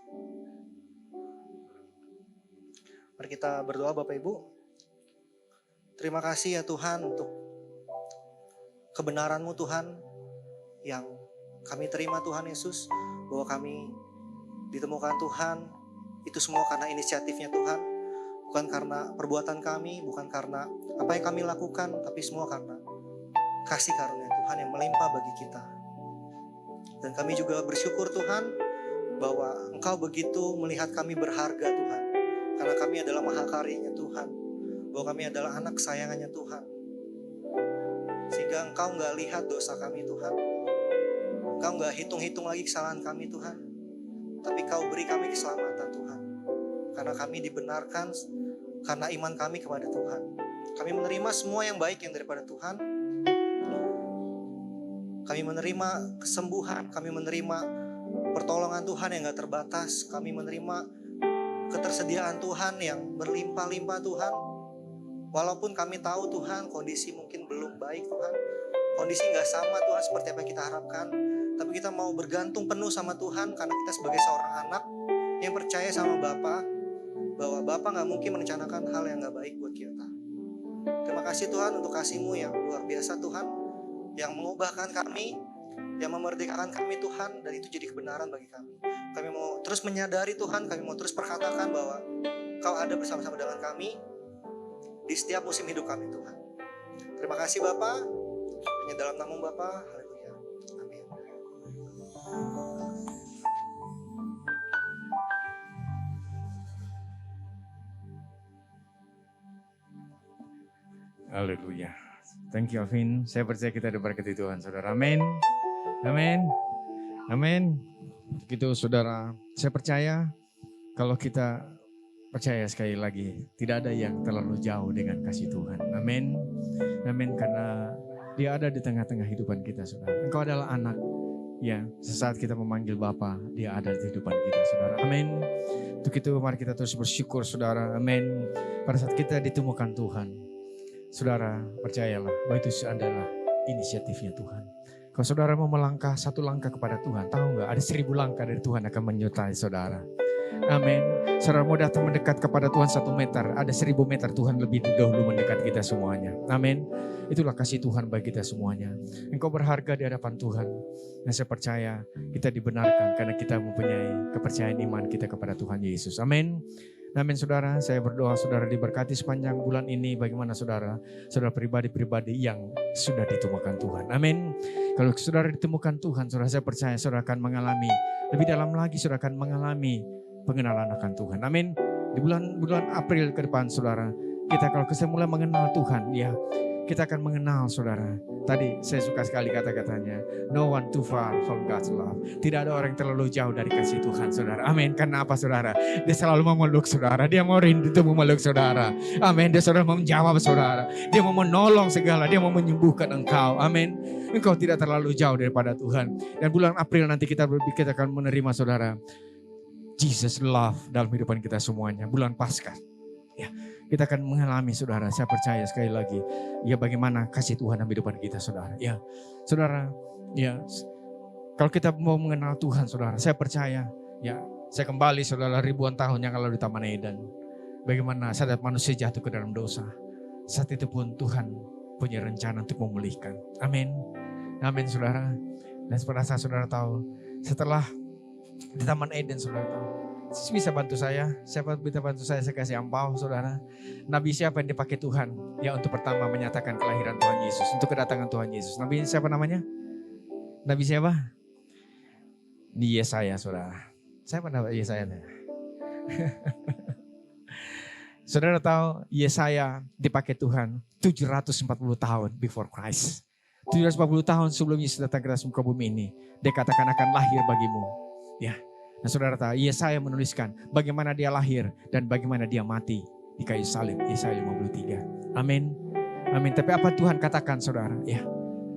Mari kita berdoa Bapak Ibu. Terima kasih ya Tuhan untuk kebenaran-Mu Tuhan yang kami terima Tuhan Yesus, bahwa kami ditemukan Tuhan, itu semua karena inisiatifnya Tuhan, bukan karena perbuatan kami, bukan karena apa yang kami lakukan, tapi semua karena kasih karunia Tuhan yang melimpah bagi kita. Dan kami juga bersyukur Tuhan, bahwa Engkau begitu melihat kami berharga Tuhan, karena kami adalah mahakaryanya Tuhan, bahwa kami adalah anak kesayangannya Tuhan, sehingga Engkau gak lihat dosa kami Tuhan. Engkau gak hitung-hitung lagi kesalahan kami Tuhan, tapi Kau beri kami keselamatan Tuhan, karena kami dibenarkan karena iman kami kepada Tuhan. Kami menerima semua yang baik yang daripada Tuhan. Kami menerima kesembuhan, kami menerima pertolongan Tuhan yang gak terbatas, kami menerima ketersediaan Tuhan yang berlimpah-limpah Tuhan. Walaupun kami tahu Tuhan kondisi mungkin belum baik Tuhan, kondisi gak sama Tuhan seperti apa yang kita harapkan, tapi kita mau bergantung penuh sama Tuhan karena kita sebagai seorang anak yang percaya sama Bapa, bahwa Bapa gak mungkin merencanakan hal yang gak baik buat kita. Terima kasih Tuhan untuk kasih-Mu yang luar biasa Tuhan, yang mengubahkan kami, yang memerdekakan kami Tuhan, dan itu jadi kebenaran bagi kami. Kami mau terus menyadari Tuhan, kami mau terus perkatakan bahwa Kau ada bersama-sama dengan kami di setiap musim hidup kami Tuhan. Terima kasih Bapa, hanya dalam nama Bapa. Haleluya. Amin. Haleluya. Thank you Alvin. Saya percaya kita diberkati Tuhan saudara. Amin. Amin. Amin. Begitu saudara, saya percaya kalau kita percaya sekali lagi, tidak ada yang terlalu jauh dengan kasih Tuhan. Amin. Amin, karena Dia ada di tengah-tengah kehidupan kita saudara. Engkau adalah anak. Ya, sesaat kita memanggil Bapa, Dia ada di kehidupan kita saudara. Amin. Untuk itu mari kita terus bersyukur saudara. Amin. Pada saat kita ditemukan Tuhan, saudara percayalah bahwa itu adalah inisiatifnya Tuhan. Kalau saudara mau melangkah satu langkah kepada Tuhan, tahu nggak ada 1000 langkah dari Tuhan akan menyertai saudara. Amin. Saudara mau datang mendekat kepada Tuhan 1 meter, ada 1000 meter Tuhan lebih dahulu mendekat kita semuanya. Amin. Itulah kasih Tuhan bagi kita semuanya. Engkau berharga di hadapan Tuhan. Dan saya percaya kita dibenarkan karena kita mempunyai kepercayaan iman kita kepada Tuhan Yesus. Amin. Amin saudara, saya berdoa saudara diberkati sepanjang bulan ini. Bagaimana saudara? Saudara pribadi-pribadi yang sudah ditemukan Tuhan. Amin. Kalau saudara ditemukan Tuhan, saudara saya percaya saudara akan mengalami, lebih dalam lagi saudara akan mengalami pengenalan akan Tuhan. Amin. Di bulan April ke depan saudara, kita kalau mulai mengenal Tuhan, ya kita akan mengenal saudara. Tadi saya suka sekali kata-katanya, no one too far from God's love. Tidak ada orang yang terlalu jauh dari kasih Tuhan saudara. Amin. Karena apa saudara? Dia selalu memeluk saudara. Dia mau rindu untuk memeluk saudara. Amin. Dia saudara mau menjawab saudara. Dia mau menolong segala. Dia mau menyembuhkan engkau. Amin. Engkau tidak terlalu jauh daripada Tuhan. Dan bulan April nanti kita akan menerima saudara Jesus love dalam kehidupan kita semuanya. Bulan Paskah. Ya, kita akan mengalami saudara, saya percaya sekali lagi, ya bagaimana kasih Tuhan dalam kehidupan kita saudara. Ya, saudara, ya kalau kita mau mengenal Tuhan saudara, saya percaya, ya saya kembali saudara ribuan tahun yang lalu di Taman Eden. Bagaimana saat manusia jatuh ke dalam dosa, saat itu pun Tuhan punya rencana untuk memulihkan. Amin. Amin saudara. Dan pada saat saudara tahu, setelah di Taman Eden saudara tahu, bisa bantu saya, siapa bisa bantu saya kasih ampau saudara. Nabi siapa yang dipakai Tuhan? Ya untuk pertama menyatakan kelahiran Tuhan Yesus, untuk kedatangan Tuhan Yesus. Nabi siapa namanya? Nabi siapa? Di Yesaya saudara. Siapa nama Yesaya? Saudara tahu Yesaya dipakai Tuhan 740 tahun before Christ. 740 tahun sebelum Yesus datang ke atas muka bumi ini. Dia katakan akan lahir bagimu. Ya. Nah saudara tahu Yesaya menuliskan bagaimana dia lahir dan bagaimana dia mati di kayu salib. Yesaya 53. Amin. Amin. Tapi apa Tuhan katakan saudara? Ya.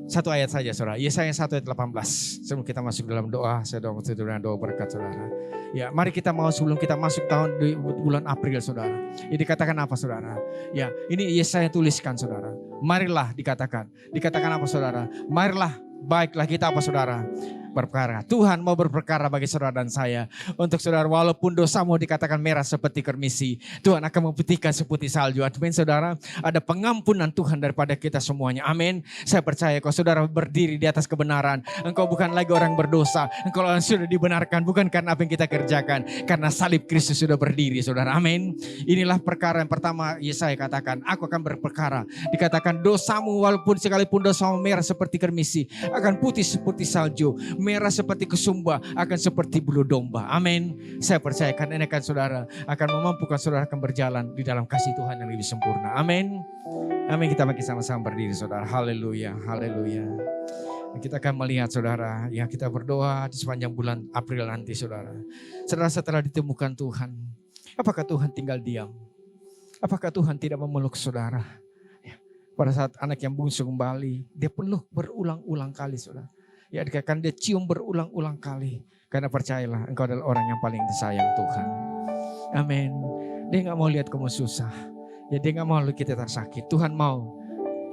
Satu ayat saja saudara. Yesaya 1 ayat 18. Sebelum kita masuk dalam doa, saya doa berkat saudara. Ya, mari kita mau sebelum kita masuk tahun di bulan April saudara. Ini dikatakan apa saudara? Ya, ini Yesaya tuliskan saudara. Marilah dikatakan. Dikatakan apa saudara? Marilah baiklah kita apa saudara? Berperkara. Tuhan mau berperkara bagi saudara dan saya. Untuk saudara walaupun dosamu dikatakan merah seperti kermisi, Tuhan akan memutihkan seputih salju. Amin saudara. Ada pengampunan Tuhan daripada kita semuanya. Amin. Saya percaya kalau saudara berdiri di atas kebenaran, engkau bukan lagi orang berdosa. Engkau sudah dibenarkan bukan karena apa yang kita kerjakan, karena salib Kristus sudah berdiri saudara. Amin. Inilah perkara yang pertama Yesaya katakan, aku akan berperkara. Dikatakan dosamu walaupun sekalipun dosamu merah seperti kermisi, akan putih seperti salju. Merah seperti kesumba, akan seperti bulu domba. Amin. Saya percaya karena ini akan saudara akan memampukan saudara akan berjalan di dalam kasih Tuhan yang lebih sempurna. Amin. Amin. Kita bagi sama-sama berdiri saudara. Haleluya. Haleluya. Kita akan melihat saudara, ya kita berdoa di sepanjang bulan April nanti saudara. Saudara setelah ditemukan Tuhan, apakah Tuhan tinggal diam? Apakah Tuhan tidak memeluk saudara? Pada saat anak yang bungsu kembali, dia peluk berulang-ulang kali saudara. Ya dikatakan dia cium berulang-ulang kali. Karena percayalah engkau adalah orang yang paling disayang Tuhan. Amin. Dia gak mau lihat kamu susah. Ya dia gak mau kita tersakit. Tuhan mau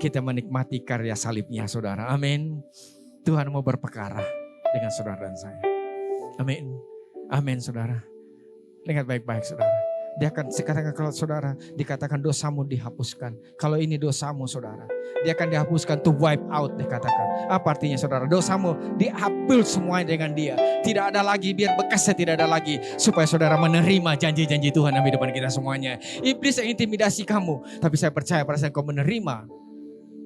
kita menikmati karya salibnya saudara. Amin. Tuhan mau berperkara dengan saudara dan saya. Amin. Amin saudara. Lihat baik-baik saudara. Dia akan dikatakan kalau saudara dikatakan dosamu dihapuskan. Kalau ini dosamu saudara, dia akan dihapuskan to wipe out dikatakan. Apa artinya saudara? Dosamu dihapus semuanya dengan dia. Tidak ada lagi, biar bekasnya tidak ada lagi. Supaya saudara menerima janji-janji Tuhan di depan kita semuanya. Iblis yang intimidasi kamu. Tapi saya percaya pada saat kau menerima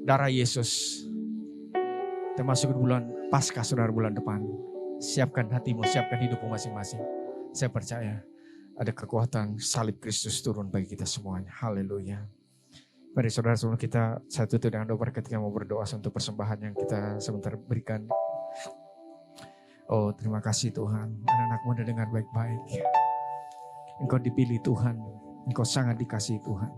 darah Yesus. Termasuk bulan Paskah saudara bulan depan. Siapkan hatimu, siapkan hidupmu masing-masing. Saya percaya ada kekuatan salib Kristus turun bagi kita semuanya. Haleluya. Mari saudara sebelum kita saya tutup dengan doa ketika mau berdoa untuk persembahan yang kita sebentar berikan. Oh terima kasih Tuhan. Anak-anak muda dengar baik-baik. Engkau dipilih Tuhan. Engkau sangat dikasihi Tuhan.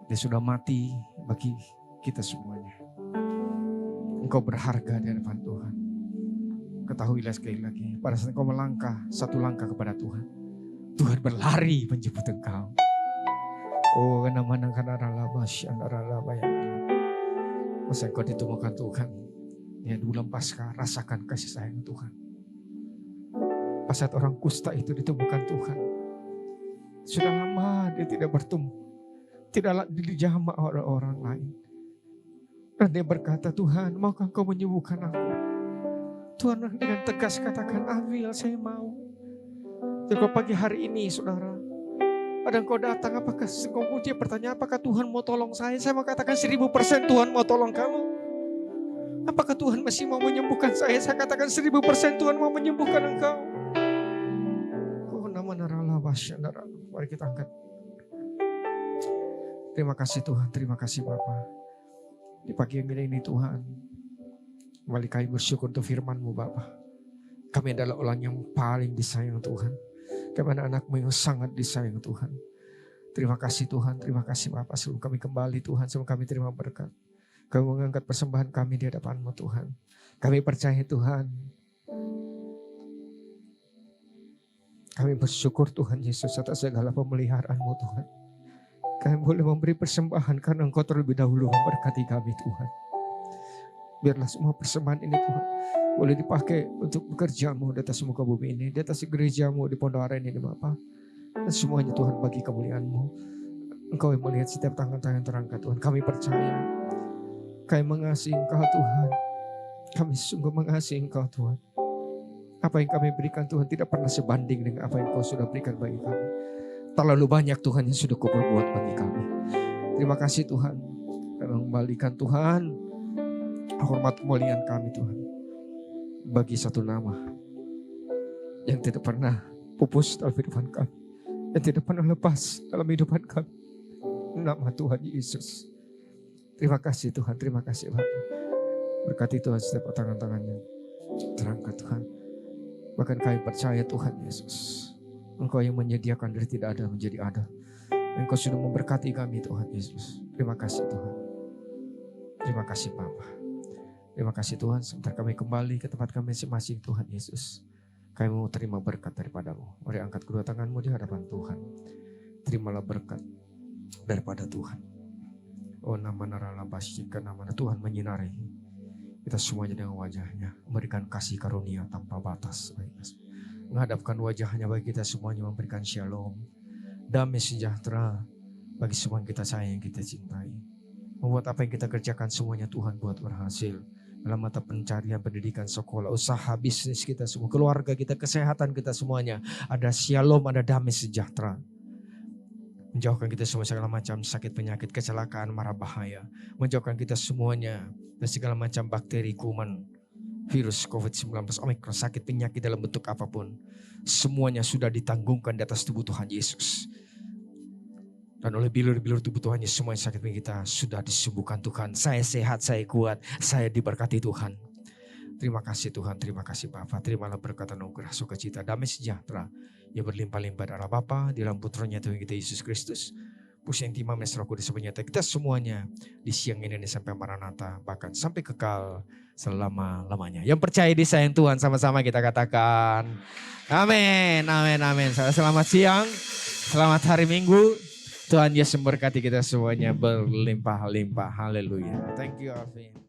Dia sudah mati bagi kita semuanya. Engkau berharga di hadapan Tuhan. Ketahuilah sekali lagi, pada saat engkau melangkah satu langkah kepada Tuhan, Tuhan berlari menjemput engkau. Oh, masa engkau ditemukan Tuhan, ya di bulan Paskah rasakan kasih sayang Tuhan. Pas saat orang kusta itu ditemukan Tuhan, sudah lama dia tidak bertemu, tidak dijamah orang-orang lain. Dan dia berkata, Tuhan, maukah engkau menyembuhkan aku? Tuhan dengan tegas katakan, ambil, saya mau. Jadi pagi hari ini saudara, ada engkau datang, apakah engkau dia bertanya, apakah Tuhan mau tolong saya? Saya mau katakan 1000% Tuhan mau tolong kamu. Apakah Tuhan masih mau menyembuhkan saya? Saya katakan 1000% Tuhan mau menyembuhkan engkau. Oh nama naralah basyandara. Mari kita angkat. Terima kasih Tuhan, terima kasih Bapa. Di pagi yang ini Tuhan, kembali kami bersyukur untuk firman-Mu Bapa. Kami adalah orang yang paling disayang Tuhan. Kami anak-anak-Mu yang sangat disayang Tuhan. Terima kasih Tuhan, terima kasih Bapa. Sebelum kami kembali Tuhan, sebelum kami terima berkat, kami mengangkat persembahan kami di hadapan-Mu Tuhan. Kami percaya Tuhan. Kami bersyukur Tuhan Yesus atas segala pemeliharaan-Mu Tuhan. Kami boleh memberi persembahan karena Engkau terlebih dahulu memberkati kami Tuhan. Biarlah semua persembahan ini Tuhan boleh dipakai untuk bekerja-Mu di atas muka bumi ini, di atas gereja-Mu di Pondok Aren ini Bapa. Dan semuanya Tuhan bagi kemuliaan-Mu. Engkau yang melihat setiap tangan-tangan yang terangkat Tuhan. Kami percaya Kami mengasihi Engkau Tuhan. Kami sungguh mengasihi Engkau Tuhan. Apa yang kami berikan Tuhan tidak pernah sebanding dengan apa yang Kau sudah berikan bagi kami. Terlalu banyak Tuhan yang sudah Kau perbuat bagi kami. Terima kasih Tuhan. Kami mengembalikan Tuhan hormat kemuliaan kami Tuhan. Bagi satu nama yang tidak pernah pupus dalam kehidupan kami. Yang tidak pernah lepas dalam kehidupan kami. Nama Tuhan Yesus. Terima kasih Tuhan. Terima kasih Bapak. Berkati Tuhan setiap tangan-tangannya. Terangkat Tuhan. Bahkan kami percaya Tuhan Yesus. Engkau yang menyediakan dari tidak ada menjadi ada. Engkau sudah memberkati kami Tuhan Yesus. Terima kasih Tuhan. Terima kasih Bapa. Terima kasih Tuhan. Sebentar kami kembali ke tempat kami masing-masing Tuhan Yesus. Kami mau terima berkat daripadamu. Mari angkat kedua tanganmu di hadapan Tuhan. Terimalah berkat daripada Tuhan. Oh nama narala basyika, nama Tuhan menyinari kita semuanya dengan wajahnya. Memberikan kasih karunia tanpa batas. Menghadapkan wajahnya bagi kita semuanya, memberikan shalom. Damai sejahtera bagi semua yang kita sayang, yang kita cintai. Membuat apa yang kita kerjakan semuanya Tuhan buat berhasil. Dalam mata pencarian, pendidikan, sekolah, usaha, bisnis kita semua, keluarga kita, kesehatan kita semuanya. Ada shalom, ada damai sejahtera. Menjauhkan kita semua segala macam sakit, penyakit, kecelakaan, mara bahaya. Menjauhkan kita semuanya dari segala macam bakteri, kuman, virus COVID-19, Omikron, sakit, penyakit dalam bentuk apapun. Semuanya sudah ditanggungkan di atas tubuh Tuhan Yesus. Dan oleh bilur-bilur tubuh Tuhan Yesus, semua yang sakit kita sudah disembuhkan Tuhan. Saya sehat, saya kuat, saya diberkati Tuhan. Terima kasih Tuhan, terima kasih Bapa. Terimalah berkat anugerah sukacita, damai sejahtera yang berlimpah-limpah dari Allah Bapa, di dalam putranya Tuhan kita Yesus Kristus. Puji yang timah Roh Kudus menyertai kita semuanya di siang ini sampai Maranatha, bahkan sampai kekal selama-lamanya. Yang percaya di sayang Tuhan, sama-sama kita katakan amin, amin, amin. Selamat siang, selamat hari Minggu. Tuhan Yesus memberkati kita semuanya berlimpah-limpah. Haleluya. Thank you Alvin.